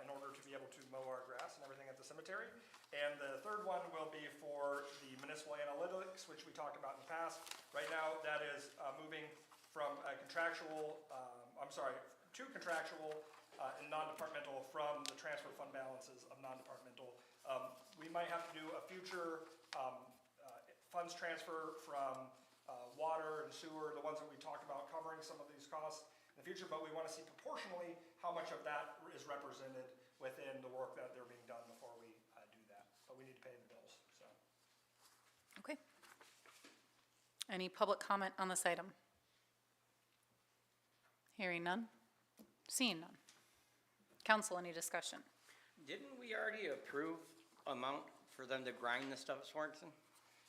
in order to be able to mow our grass and everything at the cemetery. And the third one will be for the municipal analytics, which we talked about in the past. Right now, that is moving from a contractual, to contractual and non-departmental from the transfer fund balances of non-departmental. We might have to do a future funds transfer from water and sewer, the ones that we talked about covering some of these costs in the future, but we want to see proportionally how much of that is represented within the work that they're being done before we do that. But we need to pay the bills, so. okay. Any public comment on this item? Hearing none? Seeing none? Council, any discussion? Didn't we already approve amount for them to grind the stuff at Swanson?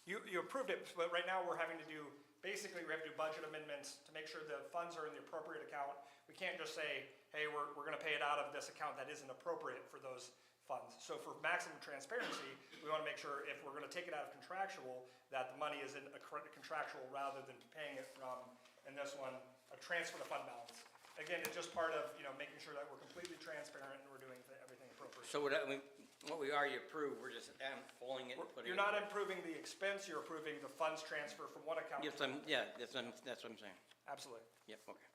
You approved it, but right now we're having to do, basically we have to do budget amendments to make sure the funds are in the appropriate account. We can't just say, hey, we're gonna pay it out of this account that isn't appropriate for those funds. So for maximum transparency, we wanna make sure if we're gonna take it out of contractual, that the money is in a contractual rather than paying it from, in this one, a transfer to fund balance. Again, it's just part of, making sure that we're completely transparent and we're doing everything appropriately. So what we already approved, we're just pulling it and putting it. You're not improving the expense, you're approving the funds transfer from one account to Yes, another. that's what I'm saying. Absolutely. Yep, okay.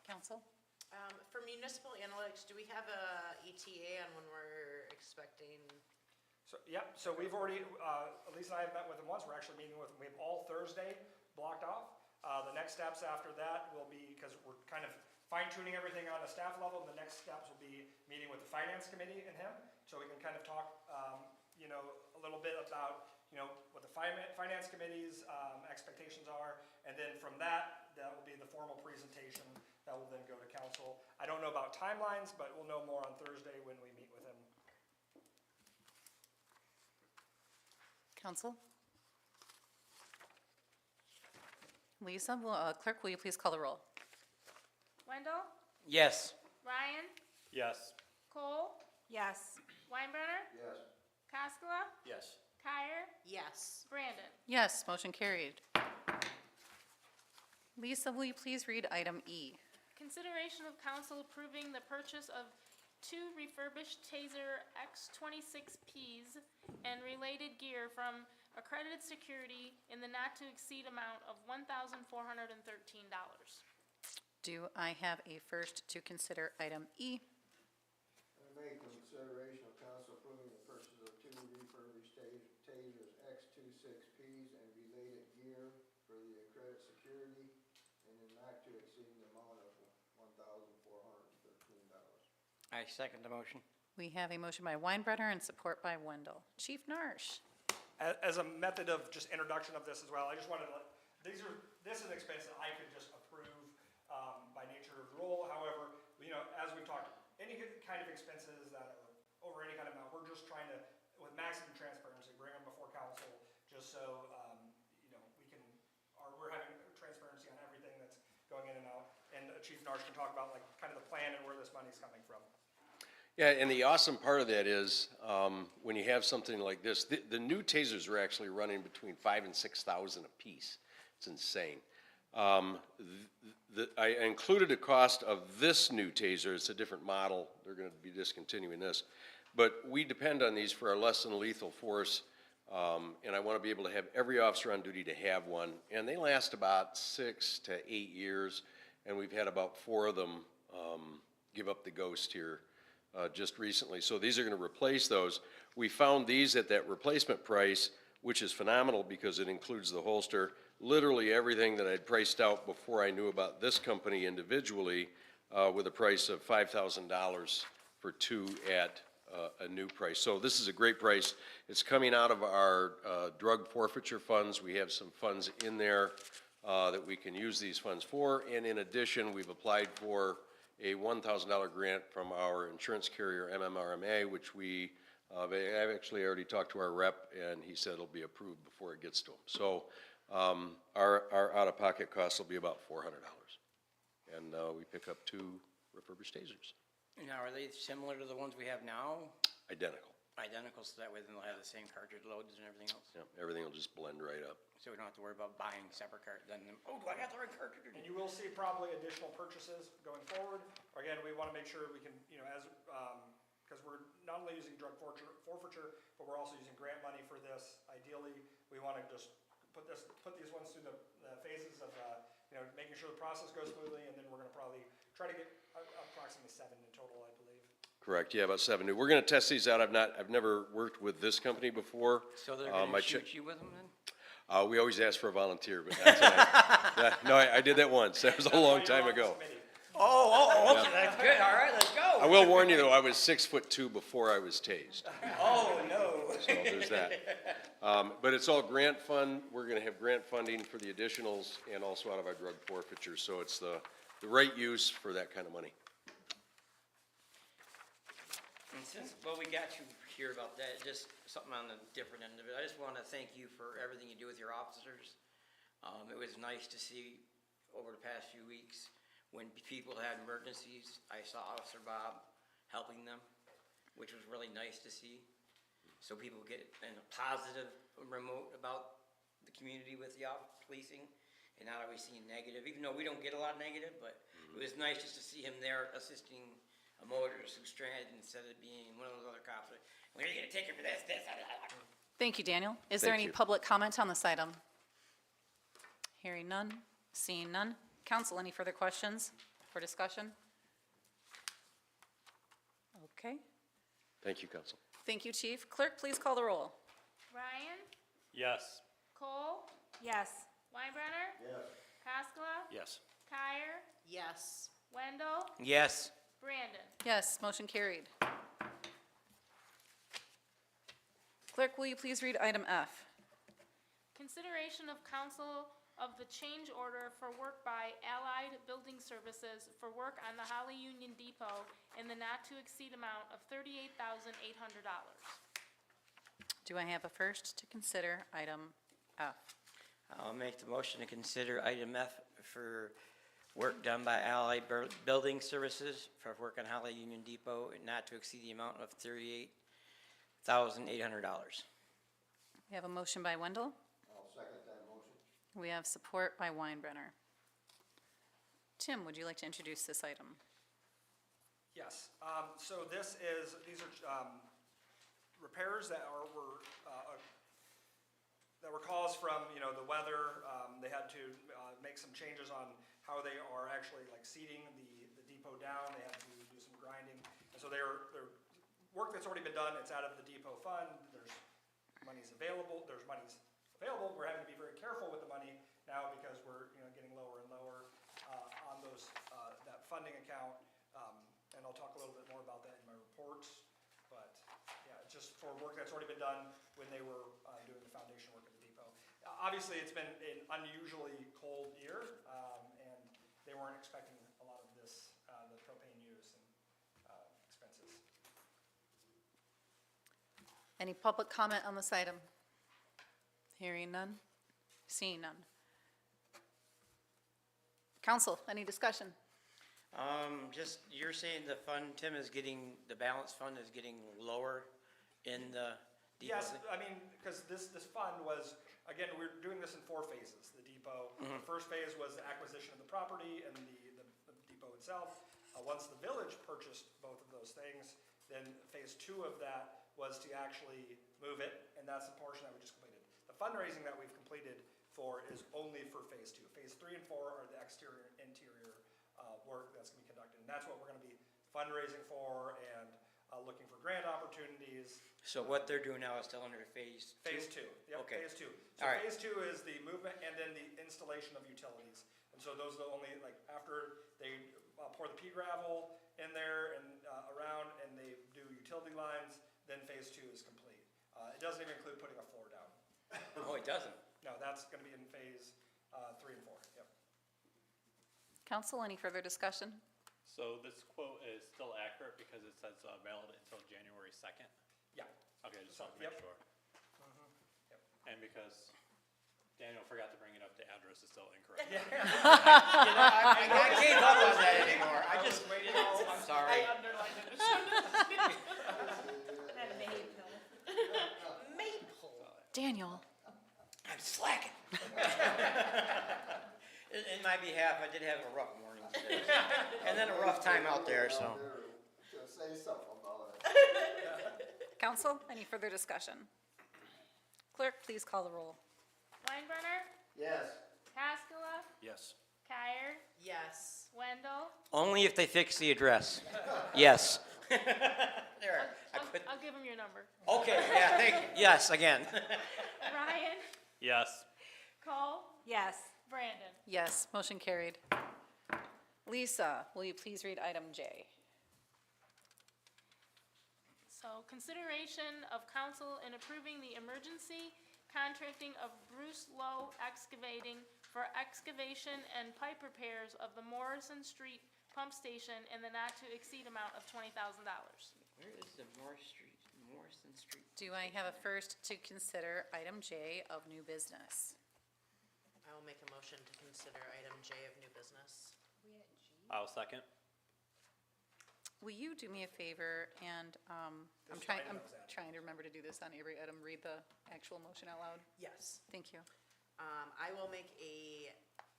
Council? For municipal analytics, do we have a ETA on when we're expecting? So, yeah, so we've already, Elise and I have met with them once, we're actually meeting with them, we have all Thursday blocked off. The next steps after that will be, because we're kind of fine tuning everything on a staff level, the next steps will be meeting with the finance committee and him, so we can kind of talk, a little bit about, what the finance committee's expectations are, and then from that will be the formal presentation that will then go to council. I don't know about timelines, but we'll know more on Thursday when we meet with him. Council? Lisa, clerk, will you please call the roll? Wendell, Yes. Ryan, Yes. Cole, Yes. Weinbrenner, Yes. Cascola, Yes. Kyer, Yes. Brandon. Yes, motion carried. Lisa, will you please read item E? Consideration of council approving the purchase of 2 refurbished Taser X26Ps and related gear from Accredited Security in the not-to-exceed amount of $1,413. Do I have a first to consider item E? I make consideration of council approving the purchase of 2 refurbished Tasers X26Ps and related gear for the accredited security and not to exceed the amount of $1,413. I second the motion. We have a motion by Weinbrenner and support by Wendell. Chief Narsch? As a method of just introduction of this as well, I just wanted to, this is an expense that I could just approve by nature of the role. However, as we've talked, any kind of expenses that are over any kind of amount, we're just trying to, with maximum transparency, bring them before council, just so, we're having transparency on everything that's going in and out. And Chief Narsch can talk about kind of the plan and where this money's coming from. Yeah, and the awesome part of that is, when you have something like this, the new tasers are actually running between 5,000 and 6,000 a piece. It's insane. I included a cost of this new TASER. It's a different model. They're gonna be discontinuing this. But we depend on these for our less than lethal force. And I wanna be able to have every officer on duty to have one. And they last about 6 to 8 years. And we've had about 4 of them, give up the ghost here, just recently. So these are gonna replace those. We found these at that replacement price, which is phenomenal because it includes the holster, literally everything that I'd priced out before I knew about this company individually, with a price of $5,000 for 2 at a new price. So this is a great price. It's coming out of our drug forfeiture funds. We have some funds in there that we can use these funds for. And in addition, we've applied for a $1,000 grant from our insurance carrier, MMRMA, which I've actually already talked to our rep, and he said it'll be approved before it gets to him. So our out-of-pocket costs will be about $400. And we pick up 2 refurbished tasers. Now, are they similar to the ones we have now? Identical. Identical, so that way then they'll have the same cartridge loads and everything else? Yep, everything will just blend right up. So we don't have to worry about buying separate do I got the right cartridge? And you will see probably additional purchases going forward. Again, we want to make sure we can, because we're not only using drug forfeiture, but we're also using grant money for this. Ideally, we want to just put these ones through the phases of, making sure the process goes smoothly, and then we're going to probably try to get approximately 7 in total, I believe. Correct, yeah, about 7 new. We're gonna test these out. I've never worked with this company before. So they're I gonna check- shoot you with them then? We always ask for a volunteer, but that's all right. No, I did that once. That was a long time ago. Okay, that's good, all right, let's go. I will warn you, though, I was 6'2" before I was tased. Oh, no. So there's that. But it's all grant fund. We're gonna have grant funding for the additionals and also out of our drug forfeiture. So it's the right use for that kind of money. And since, we got you here about that, just something on the different end of it, I just want to thank you for everything you do with your officers. It was nice to see over the past few weeks, when people had emergencies, I saw Officer Bob helping them, which was really nice to see. So people get a positive remote about the community with the policing, and not always seeing negative, even though we don't get a lot of negative, but it was nice just to see him there assisting a motorist who's stranded instead of being one of those other cops. Like, when are you gonna take her for this? Thank you, Daniel. Is there Thank any you. public comment on this item? Hearing none, seeing none. Council, any further questions for discussion? Okay, Thank you, Council. thank you, Chief. Clerk, please call the roll. Ryan? Yes. Cole? Yes. Weinbrenner? Yes. Haskala? Yes. Kyer? Yes. Wendell? Yes. Brandon? Yes, motion carried. Clerk, will you please read item F? Consideration of council of the change order for work by Allied Building Services for work on the Holly Union Depot in the not-to-exceed amount of $38,800. Do I have a first to consider item F? I'll make the motion to consider item F for work done by Allied Building Services for work on Holly Union Depot and not to exceed the amount of $38,800. We have a motion by Wendell. I'll second that motion. We have support by Weinbrenner. Tim, would you like to introduce this item? Yes, so these are repairs that were caused from, the weather. They had to make some changes on how they are actually like seating the depot down. They had to do some grinding. And so they're work that's already been done. It's out of the depot fund. There's money's available. We're having to be very careful with the money now because we're, getting lower and lower on those, that funding account. And I'll talk a little bit more about that in my reports. But yeah, it's just for work that's already been done when they were doing the foundation work at the depot. Obviously, it's been an unusually cold year, and they weren't expecting a lot of this, the propane use and expenses. Any public comment on this item? Hearing none, seeing none. Council, any discussion? Just, you're saying the fund, Tim, the balance fund is getting lower in the depot? Yes, I mean, because this fund was, again, we're doing this in 4 phases, the depot. the first phase was the acquisition of the property and the depot itself. Once the village purchased both of those things, then phase 2 of that was to actually move it, and that's the portion that we just completed. The fundraising that we've completed for is only for phase 2. Phase 3 and 4 are the exterior, interior work that's going to be conducted, and that's what we're going to be fundraising for and looking for grant opportunities. So what they're doing now is still under phase 2? Phase 2, yep, Okay. phase 2. So All right. phase 2 is the movement and then the installation of utilities. And so those are the only, like, after they pour the pea gravel in there and around and they do utility lines, then phase 2 is complete. It doesn't even include putting a floor down. Oh, it doesn't? No, that's gonna be in phase 3 and 4, yep. Council, any further discussion? So this quote is still accurate because it says valid until January 2nd? Yeah. Okay, just want to make Yep. sure. Yep. And because Daniel forgot to bring it up, the address is still incorrect. You know, I can't talk about that anymore. I just, I'm sorry. Underlined it. That Maple. Maple. Daniel. I'm slacking. In my behalf, I did have a rough morning today. And then a rough time out there, so. To say something about it. Council, any further discussion? Clerk, please call the roll. Weinbrenner, Yes. Haskella, Yes. Kyer, Yes. Wendell. Only if they fix the address. Yes. There. I'll give him your number. Okay, yeah, thank you. Yes, again. Ryan, Yes. Cole, Yes. Brandon. Yes, motion carried. Lisa, will you please read item J? So consideration of council in approving the emergency contracting of Bruce Lowe Excavating for excavation and pipe repairs of the Morrison Street Pump Station in the not-to-exceed amount of $20,000. Where is the Morrison Street? Do I have a first to consider item J of new business? I will make a motion to consider item J of new business. I'll second. Will you do me a favor and, I'm This trying, item I'm that was added. trying to remember to do this on every item, read the actual motion out loud? Yes. Thank you. I will make a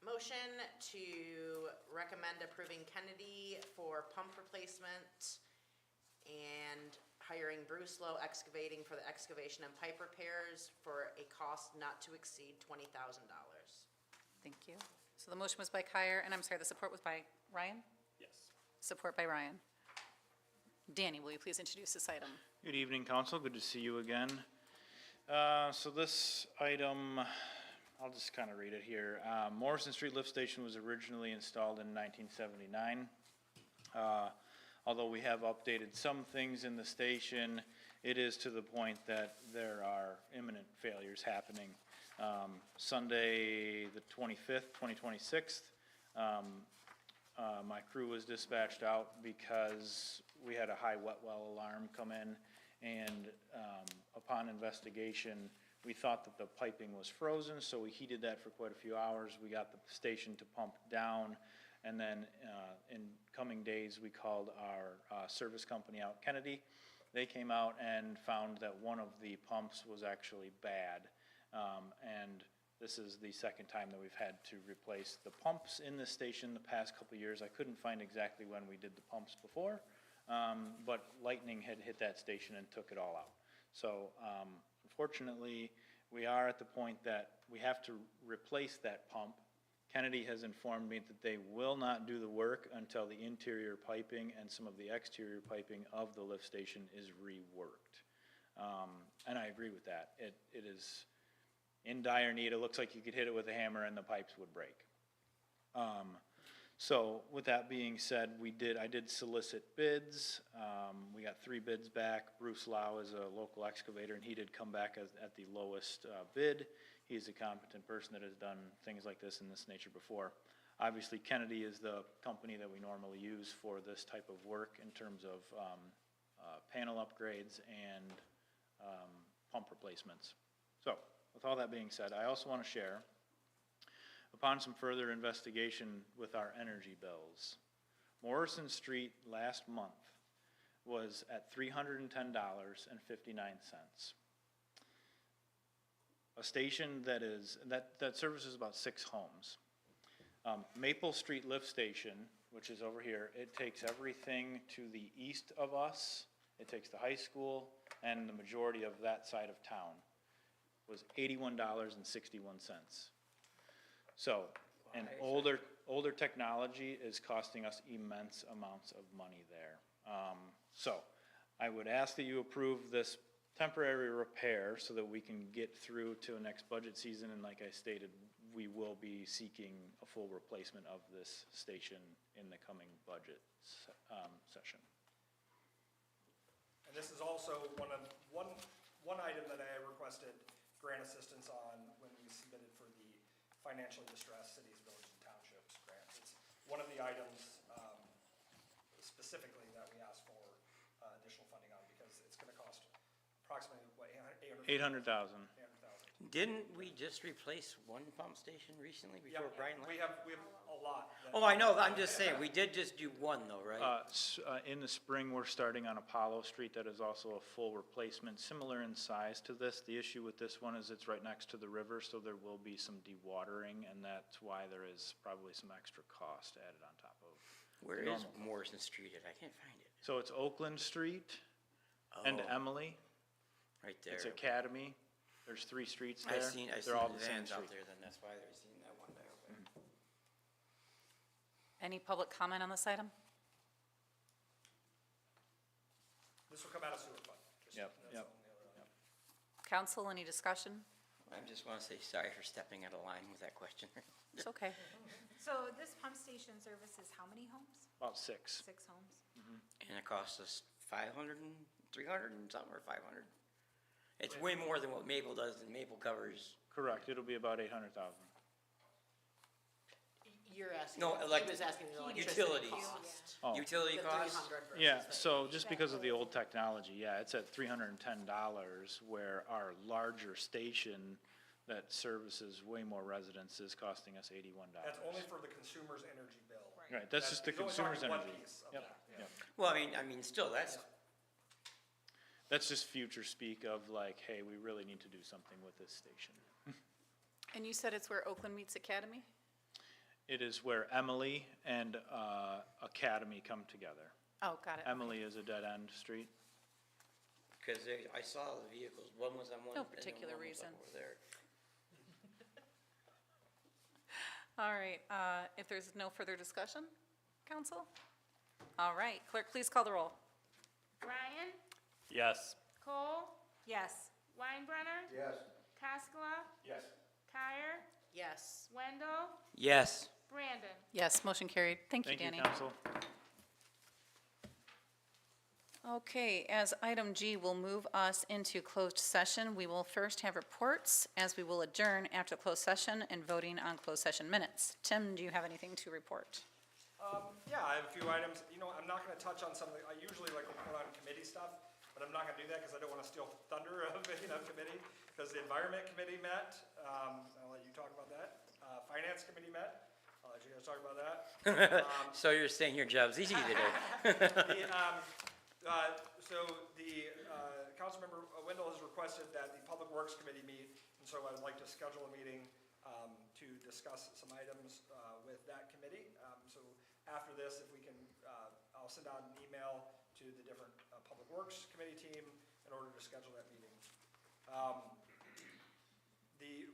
motion to recommend approving Kennedy for pump replacement and hiring Bruce Lowe Excavating for the excavation and pipe repairs for a cost not to exceed $20,000. Thank you. So the motion was by Kyer, and I'm sorry, the support was by Ryan? Yes. Support by Ryan. Danny, will you please introduce this item? Good evening, council. Good to see you again. So this item, I'll just kind of read it here. Morrison Street Lift Station was originally installed in 1979. Although we have updated some things in the station, it is to the point that there are imminent failures happening. Sunday, the 25th, 2026, my crew was dispatched out because we had a high wet well alarm come in, and upon investigation, we thought that the piping was frozen, so we heated that for quite a few hours. We got the station to pump down, and then in coming days, we called our service company out, Kennedy. They came out and found that one of the pumps was actually bad, and this is the second time that we've had to replace the pumps in this station the past couple of years. I couldn't find exactly when we did the pumps before, but lightning had hit that station and took it all out. So unfortunately, we are at the point that we have to replace that pump. Kennedy has informed me that they will not do the work until the interior piping and some of the exterior piping of the lift station is reworked. And I agree with that. It is in dire need. It looks like you could hit it with a hammer and the pipes would break. So with that being said, I did solicit bids. We got 3 bids back. Bruce Lau is a local excavator, and he did come back at the lowest bid. He's a competent person that has done things like this in this nature before. Obviously, Kennedy is the company that we normally use for this type of work in terms of panel upgrades and pump replacements. So, with all that being said, I also want to share, upon some further investigation with our energy bills, Morrison Street last month was at $310.59. A station that services about 6 homes. Maple Street Lift Station, which is over here, it takes everything to the east of us. It takes the high school and the majority of that side of town. Was $81.61. So, and older technology is costing us immense amounts of money there. So, I would ask that you approve this temporary repair so that we can get through to next budget season, and like I stated, we will be seeking a full replacement of this station in the coming budget session. And this is also one item that I requested grant assistance on when we submitted for the financially distressed cities, villages, and townships grants. It's one of the items specifically that we asked for additional funding on because it's going to cost approximately, what, $800,000. $800,000. Didn't we just replace one pump station recently before Brian left? We have a lot. Oh, I know, I'm just saying, we did just do one though, right? In the spring, we're starting on Apollo Street. That is also a full replacement, similar in size to this. The issue with this one is it's right next to the river, so there will be some dewatering, and that's why there is probably some extra cost added on top of. Where the is normal. Morrison Street at? I can't find it. So it's Oakland Street and Oh. Emily. Right there. It's Academy. There's 3 streets there. I've seen They're all the the same vans out street. there, then that's why they're seeing that one there. Okay. Any public comment on this item? This will come out of sewer fund. just- Yep, that's yep. the only other- Council, any discussion? I just want to say sorry for stepping out of line with that question. It's okay. So this pump station services how many homes? About 6. 6 homes? And it costs us 500 and 300 and something, or 500. It's way more than what Maple does, and Maple covers. Correct. It'll be about 800,000. You're asking, No, he like was asking the electricity utilities. cost. Oh. Utility The costs? 300 versus Yeah, the- so just because of the old technology, yeah, it's at $310, where our larger station that services way more residents is costing us $81. That's only for the consumer's energy bill. Right, that's just the He's only consumer's talking one energy. piece of Yep, that, yeah. yep. Well, I mean, still, that's, That's just future speak of like, hey, we really need to do something with this station. And you said it's where Oakland meets Academy? It is where Emily and Academy come together. Oh, got it. Emily is a dead-end street. because I saw the vehicles, one was on one. No and then particular one was reason. over there. All right, if there's no further discussion, council? All right, clerk, please call the roll. Ryan, Yes. Cole, Yes. Weinbrenner, Yes. Cascola, Yes. Kyer, Yes. Wendell, Yes. Brandon. Yes, motion carried. Thank you, Thank you, Danny. council. Okay, as item G will move us into closed session, we will first have reports, as we will adjourn after closed session and voting on closed session minutes. Tim, do you have anything to report? Yeah, I have a few items. You know, I'm not going to touch on something, I usually like to put on committee stuff, but I'm not going to do that because I don't want to steal thunder of, committee. Because the Environment Committee met, I'll let you talk about that. Finance Committee met, I'll let you guys talk about that. So you're saying your job's easy today? So the Councilmember Wendell has requested that the Public Works Committee meet, and so I'd like to schedule a meeting to discuss some items with that committee. So after this, if we can, I'll send out an email to the different Public Works Committee team in order to schedule that meeting.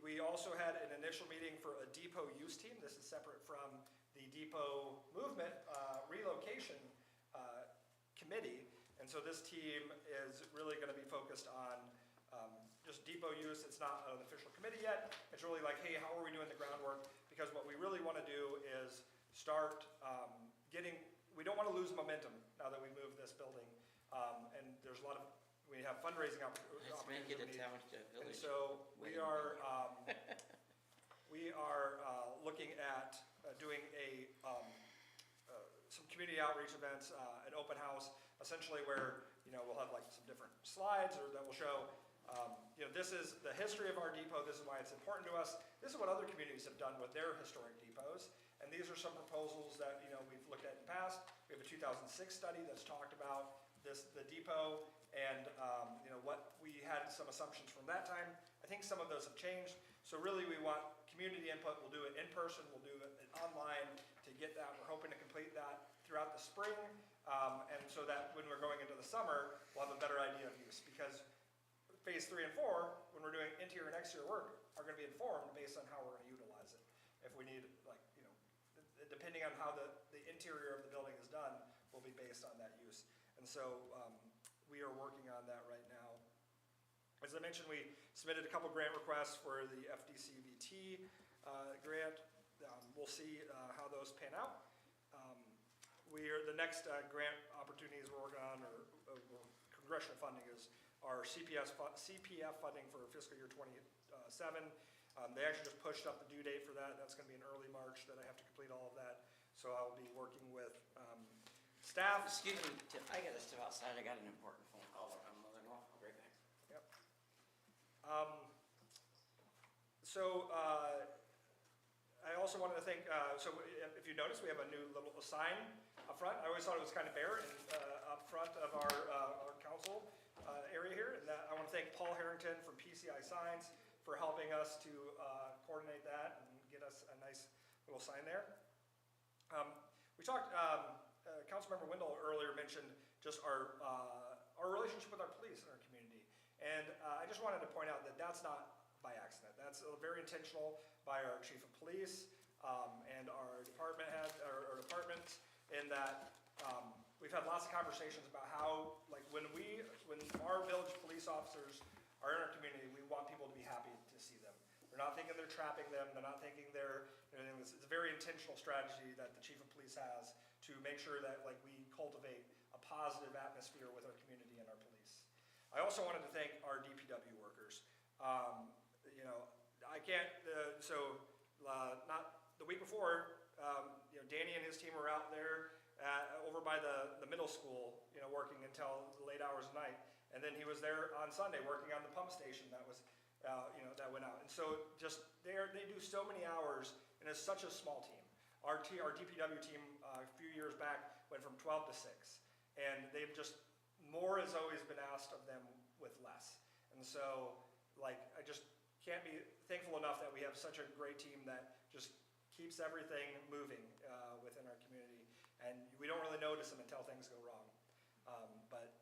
We also had an initial meeting for a depot use team. This is separate from the depot movement relocation committee. And so this team is really going to be focused on just depot use. It's not an official committee yet. It's really like, hey, how are we doing the groundwork? Because what we really want to do is start we don't want to lose momentum now that we move this building. And there's a lot of, we have fundraising opportunities. Let's make it a township And village. so we are looking at doing some community outreach events, an open house, essentially where, we'll have like some different slides or that will show, this is the history of our depot, this is why it's important to us, this is what other communities have done with their historic depots, and these are some proposals that, we've looked at in the past. We have a 2006 study that's talked about the depot, and, what we had some assumptions from that time. I think some of those have changed, So really, we want community input. We'll do it in person, we'll do it online to get that. We're hoping to complete that throughout the spring, and so that when we're going into the summer, we'll have a better idea of use. Because phase 3 and 4, when we're doing interior and exterior work, are gonna be informed based on how we're gonna utilize it. If we need, like, you know, depending on how the interior of the building is done, will be based on that use. And so, we are working on that right now. As I mentioned, we submitted a couple grant requests for the FDCVT grant. We'll see how those pan out. The next grant opportunities we're working on, or congressional funding, is our CPF funding for fiscal year '27. They actually just pushed up the due date for that. That's going to be in early March that I have to complete all of that. So I'll be working with staff. Excuse me, Tim, I gotta step outside, I got an important phone call from my mother-in-law, I'll be right back. Yep. I also wanted to thank, if you notice, we have a new little sign up front. I always thought it was kind of bare up front of our council area here. And I want to thank Paul Harrington from PCI Signs for helping us to coordinate that and get us a nice little sign there. We talked, Councilmember Wendell earlier mentioned just our relationship with our police in our community. And I just wanted to point out that that's not by accident. That's very intentional by our chief of police and our department head, or departments, in that we've had lots of conversations about how, like, when our village police officers are in our community, we want people to be happy to see them. They're not thinking they're trapping them. They're not thinking they're, it's a very intentional strategy that the chief of police has to make sure that, like, we cultivate a positive atmosphere with our community and our police. I also wanted to thank our DPW workers. I can't, not the week before, Danny and his team were out there over by the middle school, working until the late hours of night. And then he was there on Sunday working on the pump station that was, that went out. And so just, they do so many hours, and it's such a small team. Our DPW team a few years back went from 12 to 6. And they've just, more has always been asked of them with less. And so, like, I just can't be thankful enough that we have such a great team that just keeps everything moving within our community. And we don't really notice them until things go wrong. But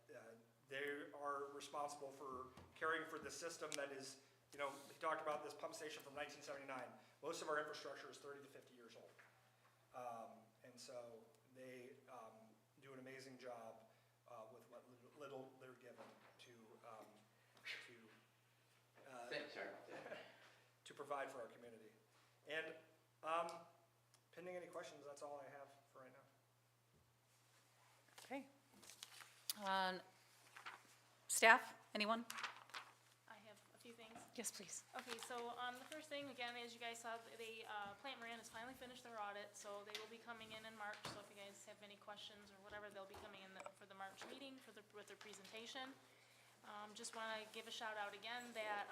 they are responsible for caring for the system that is, we talked about this pump station from 1979. Most of our infrastructure is 30 to 50 years old. And so they do an amazing job with what little they're given to to provide for our community. And pending any questions, that's all I have for right now. Okay. Staff, anyone? I have a few things. Yes, please. Okay, so the first thing, again, as you guys saw, Plant Moran has finally finished their audit, so they will be coming in March. So if you guys have any questions or whatever, they'll be coming in for the March meeting with their presentation. Just want to give a shout out again that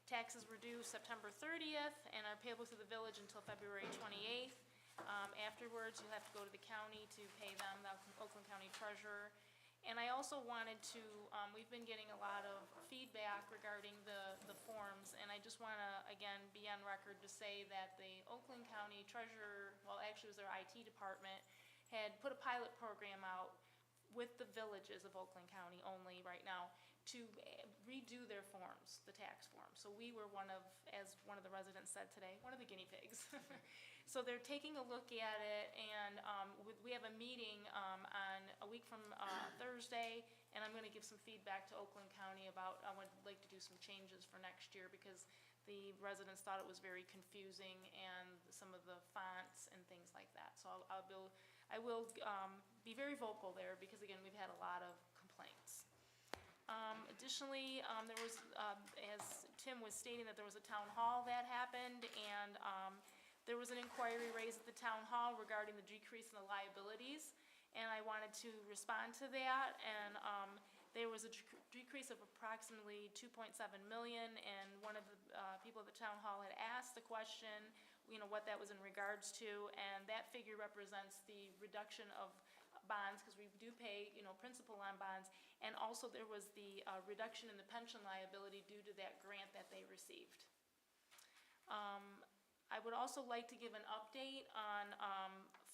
taxes were due September 30th and are payable to the village until February 28th. Afterwards, you'll have to go to the county to pay them, the Oakland County Treasurer. And I also wanted to, we've been getting a lot of feedback regarding the forms, and I just want to, again, be on record to say that the Oakland County Treasurer, well, actually it was their IT department, had put a pilot program out with the villages of Oakland County only right now to redo their forms, the tax forms. So we were as one of the residents said today, one of the guinea pigs. So they're taking a look at it, and we have a meeting on a week from Thursday, and I'm gonna give some feedback to Oakland County about, I would like to do some changes for next year because the residents thought it was very confusing and some of the fonts and things like that. So I will be very vocal there because, again, we've had a lot of complaints. Additionally, there was, as Tim was stating, that there was a town hall that happened, and there was an inquiry raised at the town hall regarding the decrease in the liabilities, and I wanted to respond to that, and there was a decrease of approximately 2.7 million, and one of the people at the town hall had asked the question, what that was in regards to, and that figure represents the reduction of bonds, because we do pay, principal on bonds, and also there was the reduction in the pension liability due to that grant that they received. I would also like to give an update on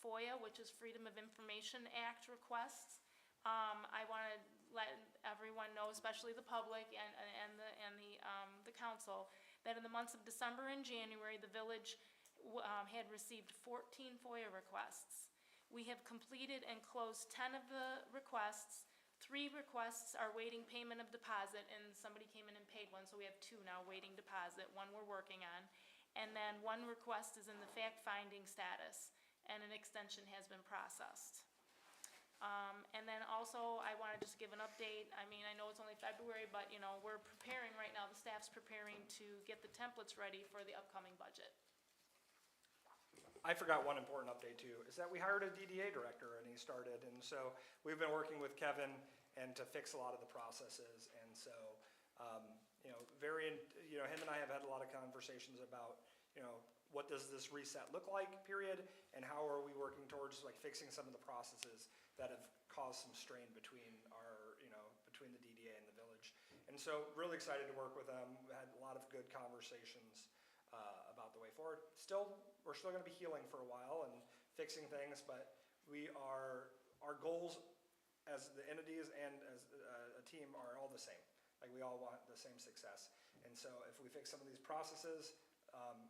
FOIA, which is Freedom of Information Act requests. I want to let everyone know, especially the public and the council, that in the months of December and January, the village had received 14 FOIA requests. We have completed and closed 10 of the requests. 3 requests are waiting payment of deposit, and somebody came in and paid one, so we have 2 now waiting deposit, 1 we're working on. And then 1 request is in the fact-finding status, and an extension has been processed. And then also, I want to just give an update. I mean, I know it's only February, but, you know, we're preparing right now, the staff's preparing to get the templates ready for the upcoming budget. I forgot one important update too, is that we hired a DDA director and he started, and so we've been working with Kevin and to fix a lot of the processes, and so, you know, him and I have had a lot of conversations about, you know, what does this reset look like, period, and how are we working towards like fixing some of the processes that have caused some strain between our, you know, between the DDA and the village. And so really excited to work with them. We had a lot of good conversations about the way forward. We're still gonna be healing for a while and fixing things, but our goals as the entities and as a team are all the same. Like, we all want the same success. And so if we fix some of these processes,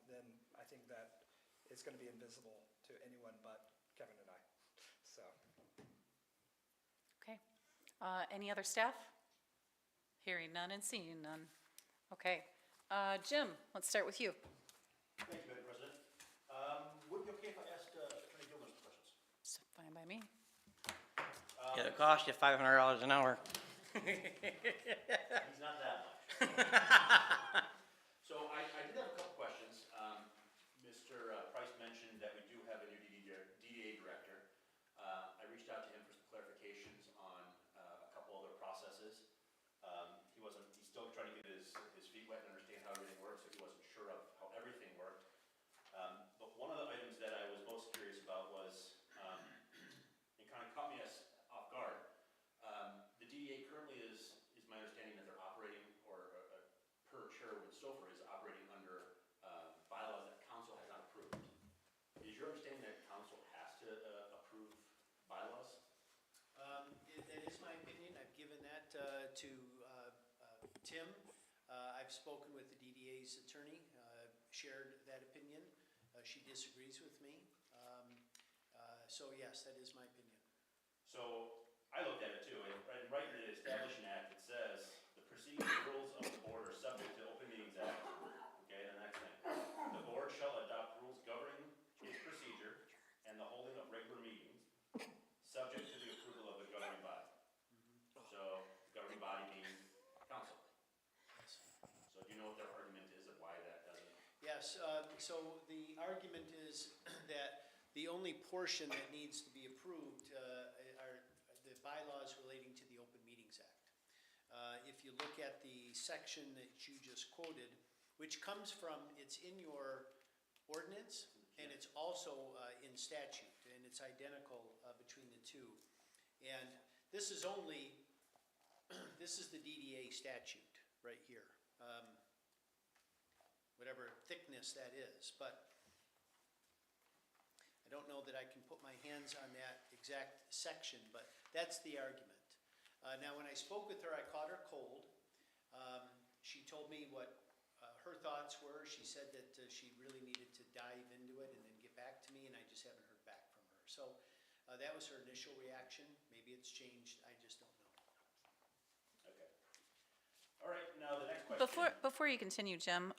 then I think that it's gonna be invisible to anyone but Kevin and I, so. Okay. Any other staff? Hearing none and seeing none. Okay. Jim, let's start with you. Thank you, Madam President. Would it be okay if I asked Attorney Gilman some questions? It's fine by me. It'll cost you $500 an hour. He's not that much. So I did have a couple questions. Mr. Price mentioned that we do have a new DDA director. I reached out to him for some clarifications on a couple other processes. He's still trying to get his feet wet and understand how everything works, so he wasn't sure of how everything worked. But one of the items that I was most curious about was, it kind of caught me off guard. The DDA currently is my understanding that they're operating, or per Sherwood Stouffer, is operating under bylaws that council has not approved. Is your understanding that council has to approve bylaws? That is my opinion. I've given that to Tim. I've spoken with the DDA's attorney, shared that opinion. She disagrees with me. So yes, that is my opinion. So I looked at it too, and right in the Establishment Act, it says the proceedings and rules of the board are subject to Open Meetings Act. Okay, the next thing. The board shall adopt rules governing its procedure and the holding of regular meetings, subject to the approval of the governing body. So, the governing body being council. So do you know what their argument is of why that doesn't? Yes, so the argument is that the only portion that needs to be approved are the bylaws relating to the Open Meetings Act. If you look at the section that you just quoted, which comes from, it's in your ordinance, and it's also in statute, and it's identical between the two. And this is only, this is the DDA statute right here. Whatever thickness that is, but I don't know that I can put my hands on that exact section, but that's the argument. Now, when I spoke with her, I caught her cold. She told me what her thoughts were. She said that she really needed to dive into it and then get back to me, and I just haven't heard back from her. So that was her initial reaction. Maybe it's changed. I just don't know. Okay. All right, now the next question. Before you continue, Jim,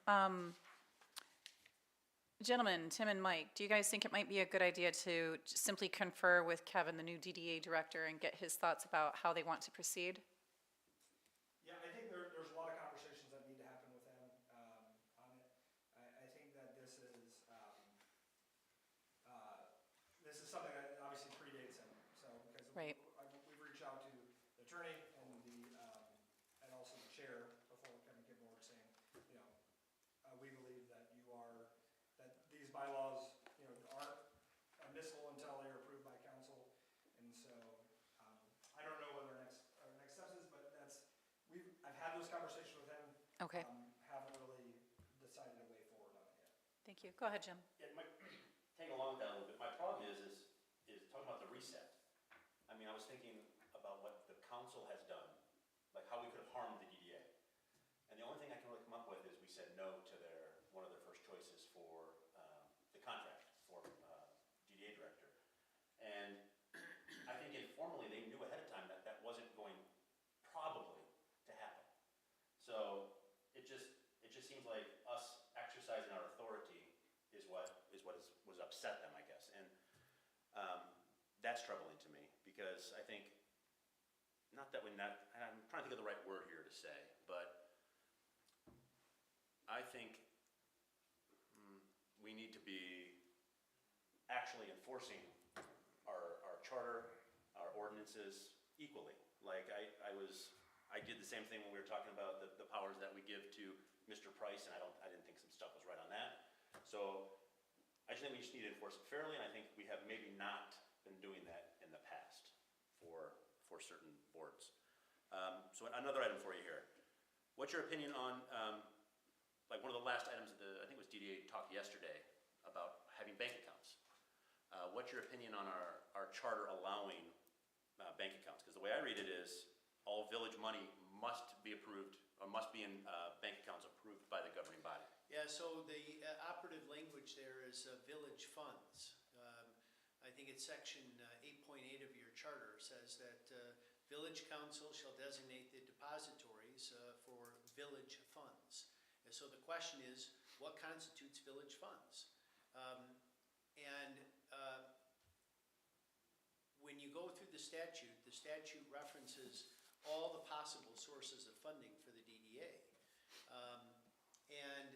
gentlemen, Tim and Mike, do you guys think it might be a good idea to simply confer with Kevin, the new DDA director, and get his thoughts about how they want to proceed? Yeah, I think there's a lot of conversations that need to happen with them on it. I think that this is something that obviously predates him. So because Right. we've reached out to the attorney and also the chair before Kevin came forward saying, you know, we believe that these bylaws, you know, aren't admissible until they're approved by council. And so I don't know what our next steps is, but I've had those conversations with him. Okay. Haven't really decided a way forward on it yet. Thank you. Go ahead, Jim. Yeah, taking along with that a little bit, my problem is talking about the reset. I mean, I was thinking about what the council has done, like how we could have harmed the DDA. And the only thing I can really come up with is we said no to one of their first choices for the contract for DDA director. And I think informally, they knew ahead of time that that wasn't going probably to happen. So it just seems like us exercising our authority is what was upset them, I guess. And that's troubling to me because I think, not that I'm trying to think of the right word here to say, but I think we need to be actually enforcing our charter, our ordinances equally. Like I did the same thing when we were talking about the powers that we give to Mr. Price, and I didn't think some stuff was right on that. So I just think we just need to enforce it fairly, and I think we have maybe not been doing that in the past for certain boards. So another item for you here. What's your opinion on, like one of the last items of I think it was DDA talk yesterday about having bank accounts. What's your opinion on our charter allowing bank accounts? Because the way I read it is all village money must be approved, or must be in bank accounts approved by the governing body. Yeah, so the operative language there is village funds. I think it's section 8.8 of your charter says that village council shall designate the depositories for village funds. And so the question is, what constitutes village funds? When you go through the statute references all the possible sources of funding for the DDA. And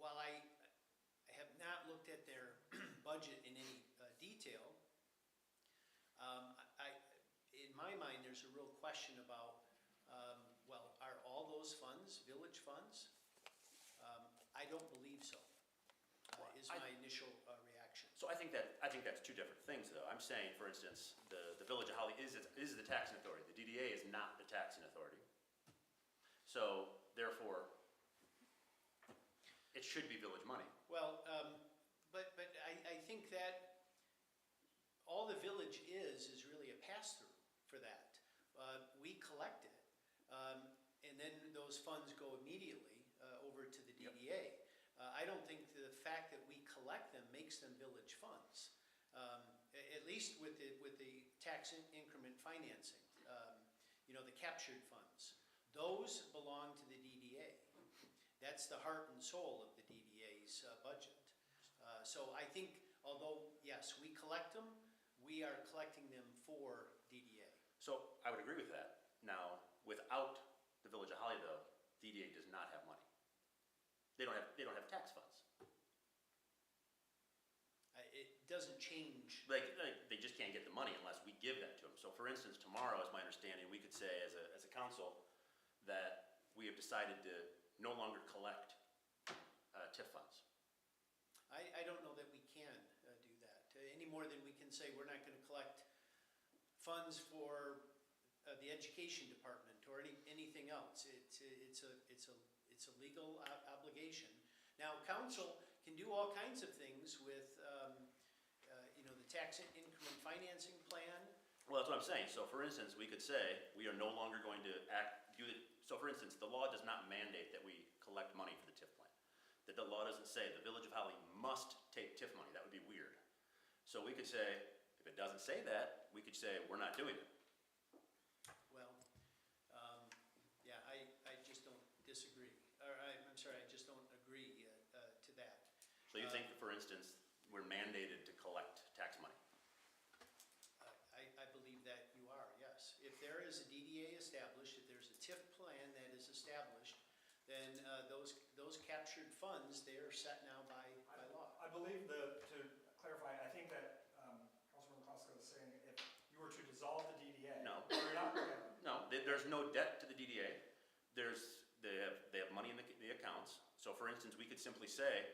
while I have not looked at their budget in any detail, in my mind, there's a real question about, well, are all those funds village funds? I don't believe so, is my initial reaction. So I think that's two different things, though. I'm saying, for instance, the Village of Holly is the taxing authority. The DDA is not the taxing authority. So therefore, it should be village money. Well, but I think that all the village is really a pass-through for that. We collect it, and then those funds go immediately over to the DDA. I don't think the fact that we collect them makes them village funds, at least with the tax increment financing, the captured funds. Those belong to the DDA. That's the heart and soul of the DDA's budget. So I think, although, yes, we collect them, we are collecting them for DDA. So I would agree with that. Now, without the Village of Holly, though, DDA does not have money. They don't have tax funds. It doesn't change. Like they just can't get the money unless we give that to them. So for instance, tomorrow, is my understanding, we could say as a council that we have decided to no longer collect TIF funds. I don't know that we can do that, any more than we can say we're not going to collect funds for the education department or anything else. It's a legal obligation. Now, council can do all kinds of things with, the tax increment financing plan. Well, that's what I'm saying. So for instance, we could say we are no longer going to do it. So for instance, the law does not mandate that we collect money for the TIF plan. That the law doesn't say the Village of Holly must take TIF money. That would be weird. So we could say, if it doesn't say that, we could say we're not doing it. Well, yeah, I just don't disagree. Or I'm sorry, I just don't agree to that. So you think, for instance, we're mandated to collect tax money? I believe that you are, yes. If there is a DDA established, if there's a TIF plan that is established, then those captured funds, they are set now by law. I believe to clarify, I think that Councilman McCluskey was saying if you were to dissolve the DDA. No. Or you're not, No, there's no debt to the DDA. They have money in the accounts. So for instance, we could simply say,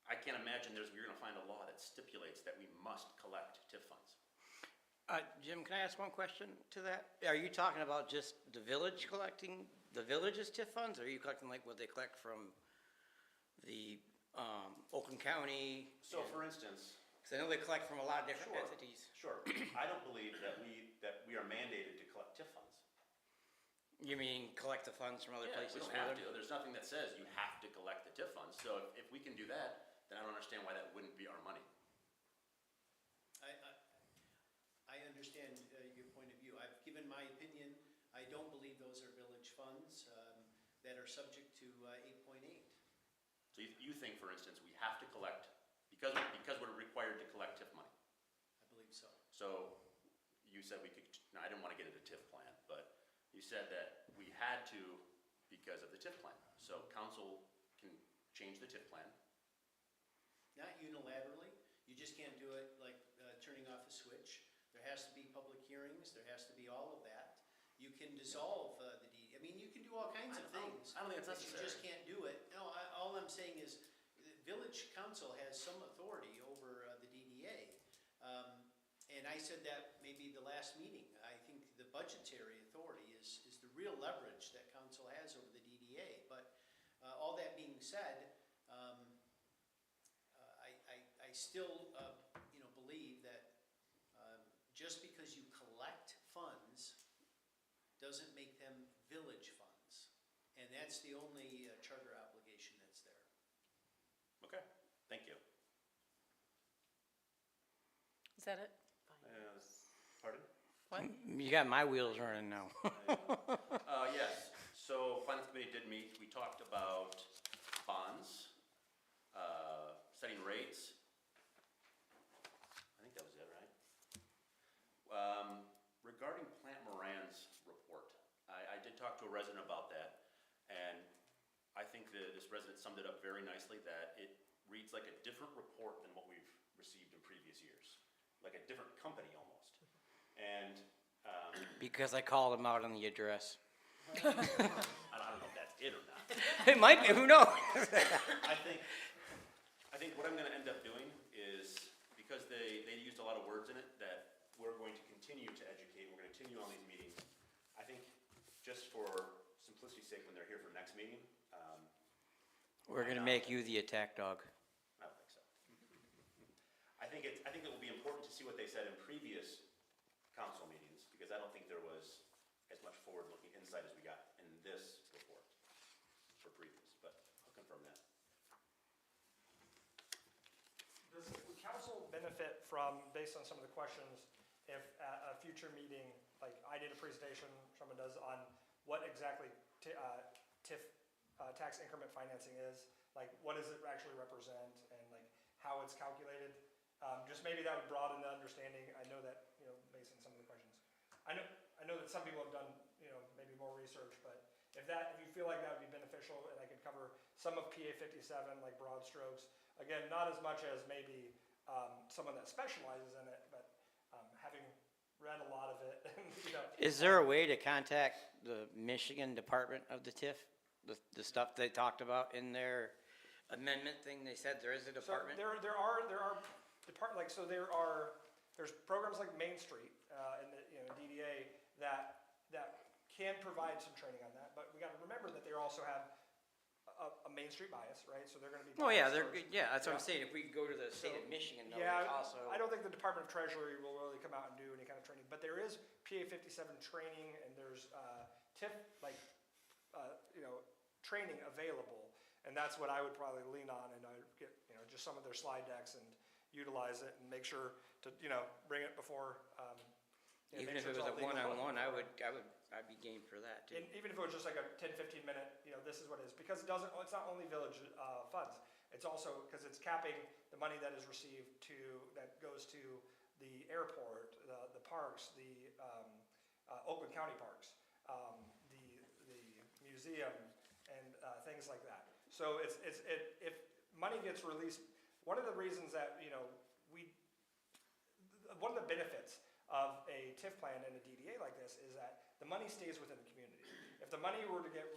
I can't imagine you're gonna find a law that stipulates that we must collect TIF funds. Jim, can I ask one question to that? Are you talking about just the village collecting the village's TIF funds, or are you collecting like what they collect from Oakland County? So for instance, Because I know they collect from a lot of different Sure. entities. sure, I don't believe that we are mandated to collect TIF funds. You mean collect the funds from other Yeah, places? we don't for have them? to. There's nothing that says you have to collect the TIF funds. So if we can do that, then I don't understand why that wouldn't be our money. I understand your point of view. I've given my opinion. I don't believe those are village funds that are subject to 8.8. So you think, for instance, we have to collect, because we're required to collect TIF money. I believe so. So you said we could, no, I didn't want to get into TIF plan, but you said that we had to because of the TIF plan. So council can change the TIF plan. Not unilaterally. You just can't do it like turning off a switch. There has to be public hearings. There has to be all of that. You can dissolve the deed. I mean, you can do all kinds of things. I don't think it's but necessary. You just can't do it. No, all I'm saying is the village council has some authority over the DDA. And I said that maybe the last meeting. I think the budgetary authority is the real leverage that council has over the DDA. But all that being said, I still, believe that just because you collect funds doesn't make them village funds. And that's the only charter obligation that's there. Okay, thank you. Is that it? Pardon? What? You got my wheels running now. Yes, so finance committee did meet. We talked about bonds, setting rates. I think that was it, right? Regarding Plant Moran's report, I did talk to a resident about that, and I think that this resident summed it up very nicely, that it reads like a different report than what we've received in previous years, like a different company almost. And Because I called them out on the address. I don't know if that's it or not. It might be, who knows? I think what I'm gonna end up doing is, because they used a lot of words in it, that we're going to continue to educate, we're gonna continue on these meetings. I think, just for simplicity's sake, when they're here for next meeting, We're gonna make you the attack dog. I don't think so. I think it will be important to see what they said in previous council meetings, because I don't think there was as much forward-looking insight as we got in this report for previous, but I'll confirm that. Does the council benefit from, based on some of the questions, if at a future meeting, like I did a presentation, someone does, on what exactly TIF, tax increment financing is, like what does it actually represent, and like how it's calculated? Just maybe that would broaden the understanding. I know that, based on some of the questions. I know that some people have done, maybe more research, but if you feel like that would be beneficial, and I could cover some of PA 57, like broad strokes, again, not as much as maybe someone that specializes in it, but having read a lot of it, Is there a way to contact the Michigan Department of the TIF? The stuff they talked about in their amendment thing, they said there is a department? So there are there's programs like Main Street in the DDA that can provide some training on that, but we got to remember that they also have a Main Street bias, right? So they're going to be. Oh, yeah, biased towards- that's what I'm saying, if we could go to the state of Michigan, though, Yeah, also. I don't think the Department of Treasury will really come out and do any kind of training, but there is PA 57 training, and there's TIF, training available, and that's what I would probably lean on, and I would get, just some of their slide decks and utilize it and make sure to, bring it before. Even make if sure it it's was all a legal one-on-one, before. I'd be game for that, too. And even if it was just like a 10, 15 minute, this is what it is, because it's not only village funds, it's also, because it's capping the money that is received that goes to the airport, the parks, the Oakland County parks, the museum, and things like that. So if money gets released, one of the reasons that, one of the benefits of a TIF plan and a DDA like this is that the money stays within the community. If the money were to get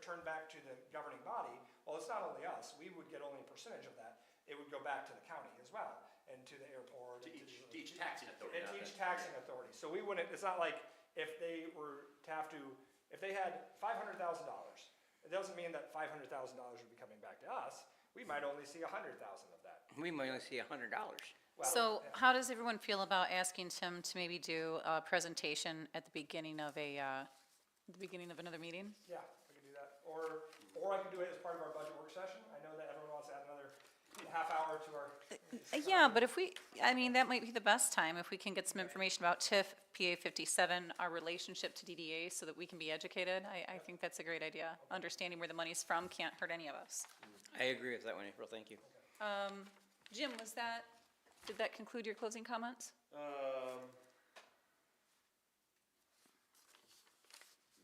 turned back to the governing body, well, it's not only us. We would get only a percentage of that. It would go back to the county as well, and to the airport. To each taxing authority. And to each taxing authority. So we wouldn't, it's not like if they were to have to, if they had $500,000, it doesn't mean that $500,000 would be coming back to us. we might only see 100,000 of that. We might only see $100. Well, So yeah. how does everyone feel about asking Tim to maybe do a presentation at the beginning of another meeting? Yeah, I could do that. Or I could do it as part of our budget work session. I know that everyone wants to add another half hour to our. Yeah, but that might be the best time, if we can get some information about TIF, PA 57, our relationship to DDA, so that we can be educated. I think that's a great idea. Understanding where the money's from can't hurt any of us. I agree with that one, April, thank you. Jim, did that conclude your closing comments?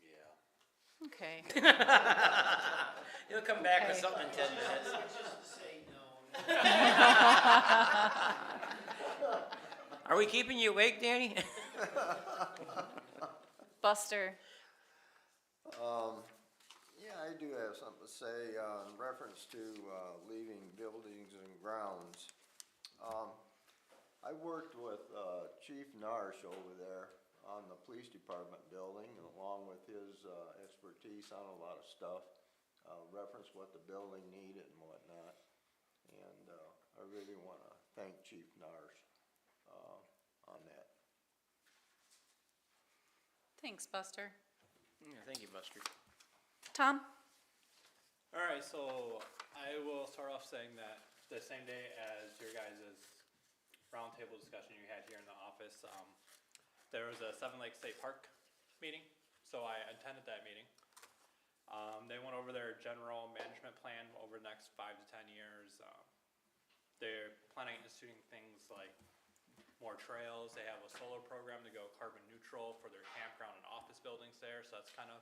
Yeah. Okay. He'll come back with Okay. something in 10 minutes. Just to say no. Are we keeping you awake, Danny? Buster? Yeah, I do have something to say in reference to leaving buildings and grounds. I worked with Chief Narsh over there on the police department building, and along with his expertise on a lot of stuff, reference what the building needed and whatnot. And I really want to thank Chief Narsh on that. Thanks, Buster. Yeah, thank you, Buster. Tom? All right, so I will start off saying that the same day as your guys' roundtable discussion you had here in the office, there was a Seven Lakes State Park meeting, so I attended that meeting. They went over their general management plan over the next 5 to 10 years. They're planning on instituting things like more trails. They have a solar program to go carbon neutral for their campground and office buildings there, so that's kind of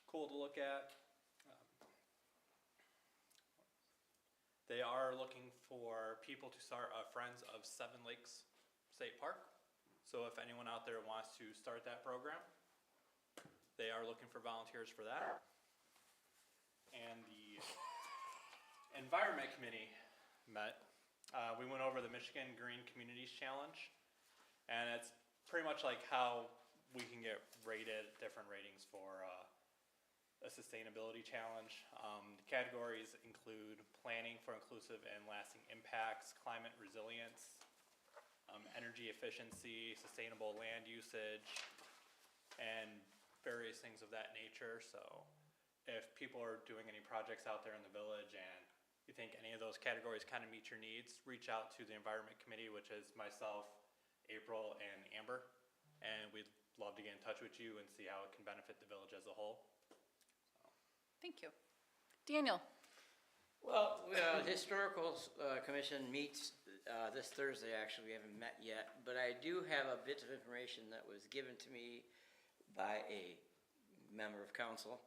cool to look at. They are looking for people to start a Friends of Seven Lakes State Park. So if anyone out there wants to start that program, they are looking for volunteers for that. And the Environment Committee met. We went over the Michigan Green Communities Challenge, and it's pretty much like how we can get rated, different ratings for a sustainability challenge. The categories include planning for inclusive and lasting impacts, climate resilience, energy efficiency, sustainable land usage, and various things of that nature. So if people are doing any projects out there in the village and you think any of those categories kind of meet your needs, reach out to the Environment Committee, which is myself, April, and Amber. And we'd love to get in touch with you and see how it can benefit the village as a whole. Thank you. Daniel? Well, Historical Commission meets this Thursday, actually. We haven't met yet. But I do have a bit of information that was given to me by a member of council.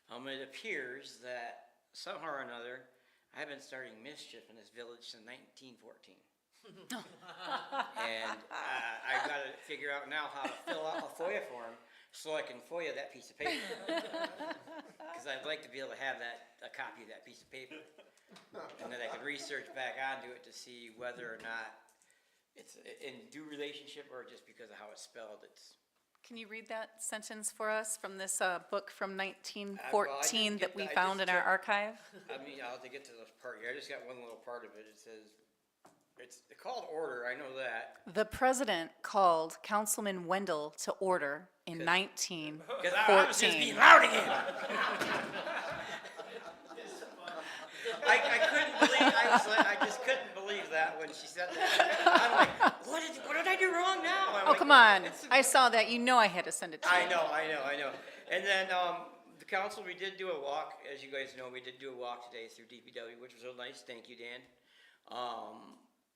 It appears that somehow or another, I've been starting mischief in this village since 1914. And I've got to figure out now how to fill out a FOIA form so I can FOIA that piece of paper. Because I'd like to be able to have a copy of that piece of paper. And then I could research back onto it to see whether or not it's in due relationship or just because of how it's spelled. Can you read that sentence for us from this book from 1914 that we found in our archive? I'll have to get to this part here. I just got one little part of it. It says, it's called order, I know that. The president called Councilman Wendell to order in 1914. Because I was just being loud again. I couldn't believe, I just couldn't believe that when she said that. I'm like, what did I do wrong now? Oh, come on. I saw that. You know I had to send it to you. I know. And then, the council, we did do a walk, as you guys know, we did do a walk today through DPW, which was real nice. Thank you, Dan.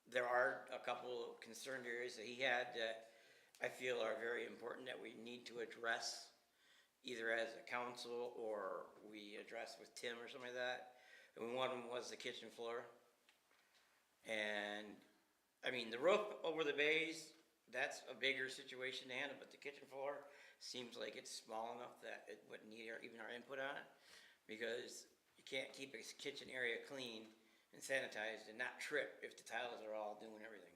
There are a couple of concerned areas that he had that I feel are very important that we need to address, either as a council or we address with Tim or something like that. And one of them was the kitchen floor. And, the roof over the bays, that's a bigger situation to handle, but the kitchen floor seems like it's small enough that it wouldn't need even our input on it, because you can't keep a kitchen area clean and sanitized and not trip if the tiles are all doing everything.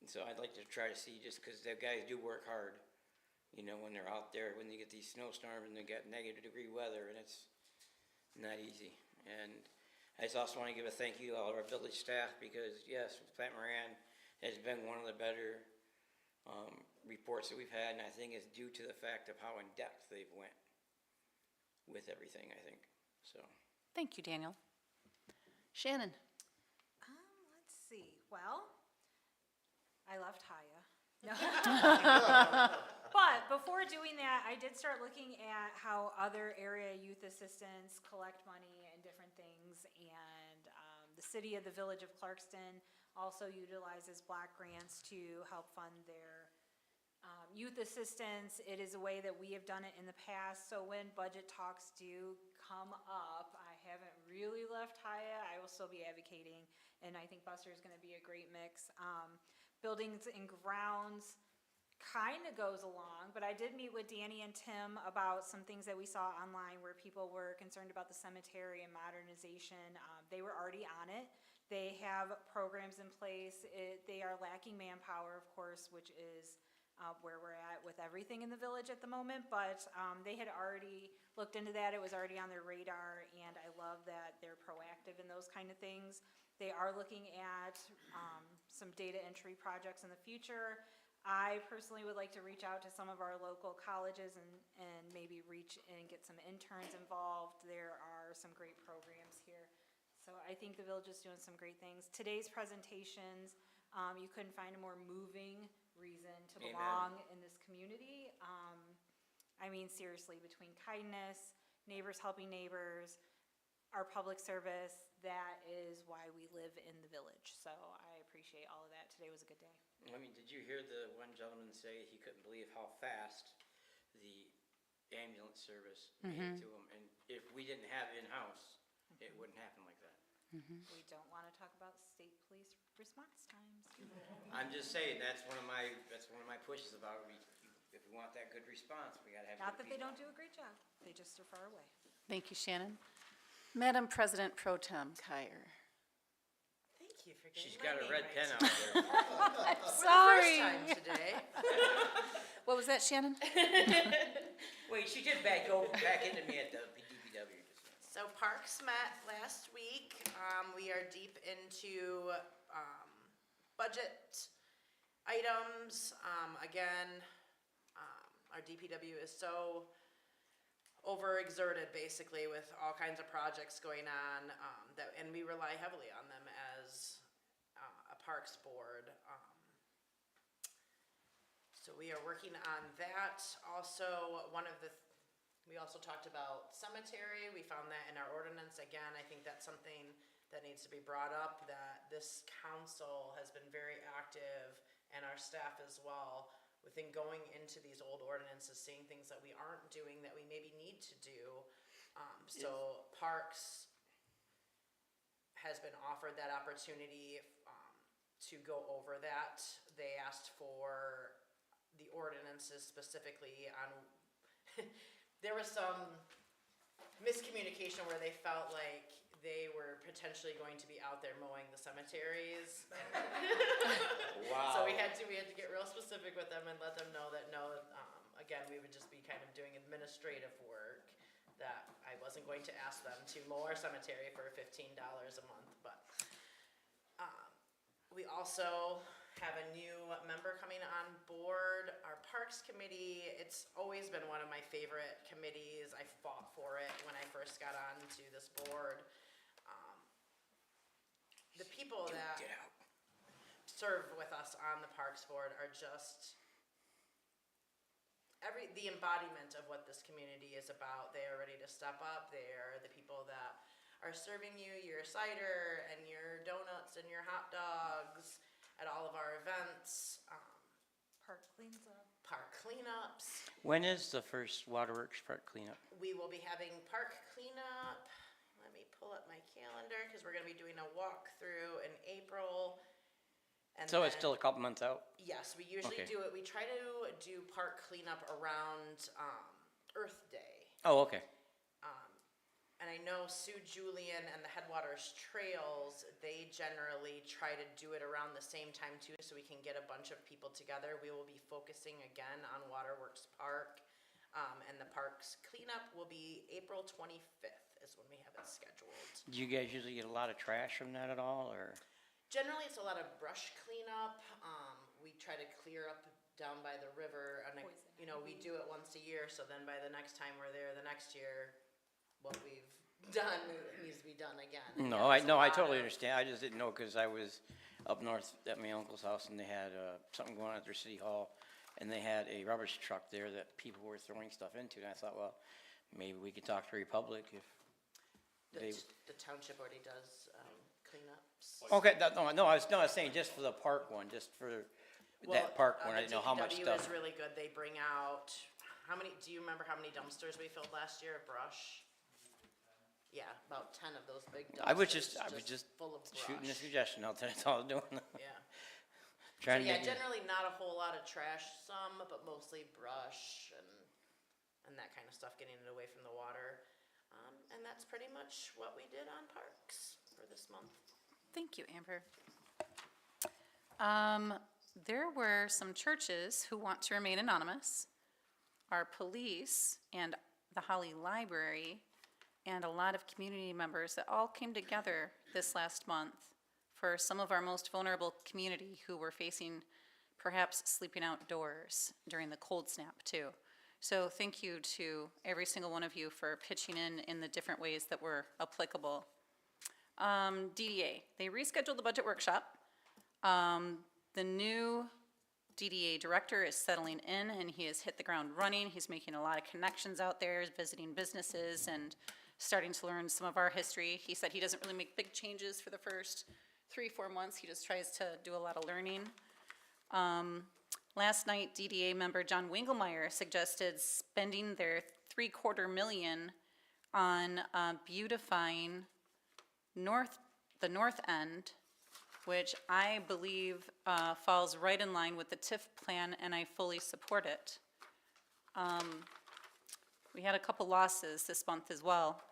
And so I'd like to try to see, just because the guys do work hard, when they're out there, when they get these snowstorms and they get -degree weather, and it's not easy. And I just also want to give a thank you to all of our village staff because, yes, Plant Moran has been one of the better reports that we've had, and I think it's due to the fact of how in-depth they've went with everything, I think, so. Thank you, Daniel. Shannon? Let's see, well, I left Haya. No. But before doing that, I did start looking at how other area youth assistants collect money and different things. And the city of the Village of Clarkston also utilizes block grants to help fund their youth assistance. It is a way that we have done it in the past. So when budget talks do come up, I haven't really left Haya. I will still be advocating, and I think Buster is going to be a great mix. Buildings and grounds kind of goes along, but I did meet with Danny and Tim about some things that we saw online where people were concerned about the cemetery and modernization. They were already on it. They have programs in place. They are lacking manpower, of course, which is where we're at with everything in the village at the moment, but they had already looked into that. It was already on their radar, and I love that they're proactive in those kind of things. They are looking at some data entry projects in the future. I personally would like to reach out to some of our local colleges and maybe reach and get some interns involved. There are some great programs here. So I think the village is doing some great things. Today's presentations, you couldn't find a more moving reason to belong in this community. I mean, seriously, between kindness, neighbors helping neighbors, our public service, that is why we live in the village. So I appreciate all of that. Today was a good day. I mean, did you hear the one gentleman say he couldn't believe how fast the ambulance service made to him? And if we didn't have in-house, it wouldn't happen like that. We don't want to talk about state police response times. I'm just saying, that's one of my pushes about, if we want that good response, we gotta have Not good that they people. don't do a great job. They just are far away. Thank you, Shannon. Madam President Pro Tem Kyer. Thank you for getting She's my got a name red right. pen out there. Sorry. For the first time today. What was that, Shannon? Wait, she did back into me at the DPW just now. So Parks met last week. We are deep into budget items. Again, our DPW is so overexerted basically with all kinds of projects going on, and we rely heavily on them as a parks board. So we are working on that. Also, we also talked about cemetery. We found that in our ordinance. Again, I think that's something that needs to be brought up, that this council has been very active, and our staff as well, within going into these old ordinances, seeing things that we aren't doing that we maybe need to do. So Parks has been offered that opportunity to go over that. They asked for the ordinances specifically on, there was some miscommunication where they felt like they were potentially going to be out there mowing the cemeteries. Wow. So we had to get real specific with them and let them know that no, again, we would just be kind of doing administrative work, that I wasn't going to ask them to mow our cemetery for $15 a month, but we also have a new member coming on board, our Parks Committee. It's always been one of my favorite committees. I fought for it when I first got onto this board. The people that serve with us on the Parks Board are just the embodiment of what this community is about. They are ready to step up. They are the people that are serving you your cider and your donuts and your hot dogs at all of our events. Park cleans up. Park cleanups. When is the first Waterworks Park cleanup? We will be having park cleanup. Let me pull up my calendar because we're going to be doing a walkthrough in April. And So it's then- still a couple months out? Yes, we usually Okay. do it. We try to do park cleanup around Earth Day. Oh, okay. And I know Sue Julian and the Headwaters Trails, they generally try to do it around the same time too, so we can get a bunch of people together. We will be focusing again on Waterworks Park, and the parks cleanup will be April 25th is when we have it scheduled. Do you guys usually get a lot of trash from that at all, or? Generally, it's a lot of brush cleanup. We try to clear up down by the river, and, you know, we do it once a year, so then by the next time we're there, the next year, what we've done needs to be done again. No, Yeah, there's a I lot totally of- understand. I just didn't know, cause I was up north at my uncle's house and they had, something going on at their city hall. And they had a rubbish truck there that people were throwing stuff into, and I thought, well, maybe we could talk to Republic if they. The township already does, cleanups. Okay, no, I was saying just for the park one, just for that park one, I didn't know how much The stuff. DPW is really good. They bring out, do you remember how many dumpsters we filled last year of brush? Yeah, about 10 of those big dumpsters. I was just full of shooting a brush. suggestion out there, that's all I was doing. Yeah. So Trying to yeah, make it- generally not a whole lot of trash, some, but mostly brush and that kind of stuff, getting it away from the water. And that's pretty much what we did on parks for this month. Thank you, Amber. There were some churches who want to remain anonymous, our police and the Holly Library, and a lot of community members that all came together this last month for some of our most vulnerable community who were facing perhaps sleeping outdoors during the cold snap too. So thank you to every single one of you for pitching in the different ways that were applicable. DDA, they rescheduled the budget workshop. The new DDA director is settling in and he has hit the ground running. He's making a lot of connections out there, visiting businesses and starting to learn some of our history. He said he doesn't really make big changes for the first 3-4 months. He just tries to do a lot of learning. Last night, DDA member John Wingelmeyer suggested spending their $750,000 on beautifying the north end, which I believe falls right in line with the TIF plan, and I fully support it. We had a couple losses this month as well,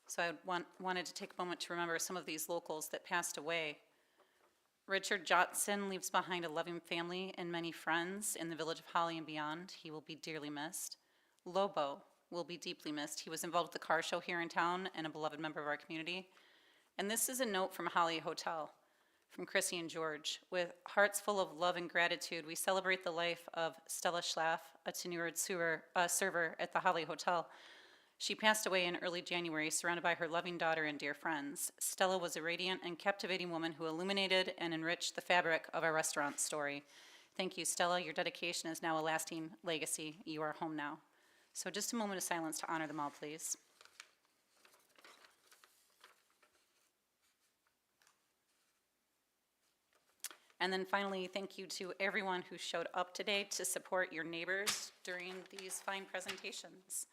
so I wanted to take a moment to remember some of these locals that passed away. Richard Jotson leaves behind a loving family and many friends in the village of Holly and beyond. He will be dearly missed. Lobo will be deeply missed. He was involved with the car show here in town and a beloved member of our community. And this is a note from Holly Hotel, from Chrissy and George. With hearts full of love and gratitude, we celebrate the life of Stella Schlaff, a tenured server at the Holly Hotel. She passed away in early January, surrounded by her loving daughter and dear friends. Stella was a radiant and captivating woman who illuminated and enriched the fabric of our restaurant story. Thank you, Stella. Your dedication is now a lasting legacy. You are home now. So just a moment of silence to honor them all, please. And then finally, thank you to everyone who showed up today to support your neighbors during these fine presentations.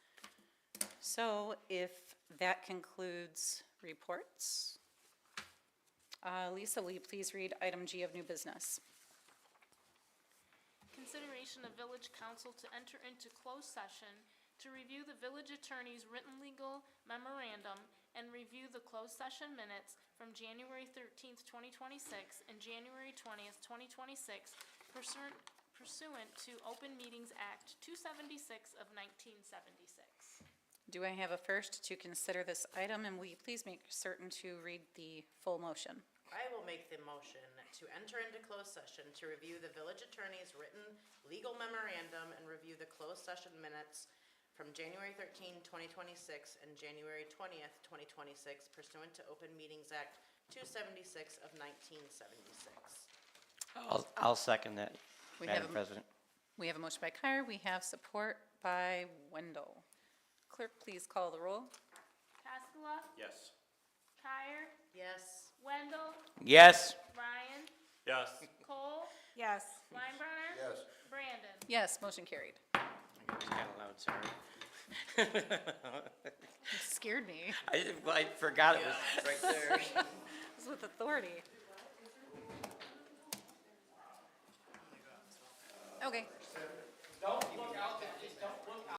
So if that concludes reports, Lisa, will you please read item G of new business? Consideration of village council to enter into closed session to review the village attorney's written legal memorandum and review the closed session minutes from January 13th, 2026 and January 20th, 2026 pursuant to Open Meetings Act 276 of 1976. Do I have a first to consider this item, and will you please make certain to read the full motion? I will make the motion to enter into closed session to review the village attorney's written legal memorandum and review the closed session minutes from January 13, 2026 and January 20th, 2026 pursuant to Open Meetings Act 276 of 1976. I'll second that, We have Madam a- President. We have a motion by Kyer, we have support by Wendell. Clerk, please call the roll. Cascola, Yes. Kyer, Yes. Wendell, Yes. Ryan, Yes. Cole, Yes. Weinbrenner, Yes. Brandon. Yes, motion carried. It's kind of loud, sorry. You scared me. I forgot it was right there. It was with authority. Okay,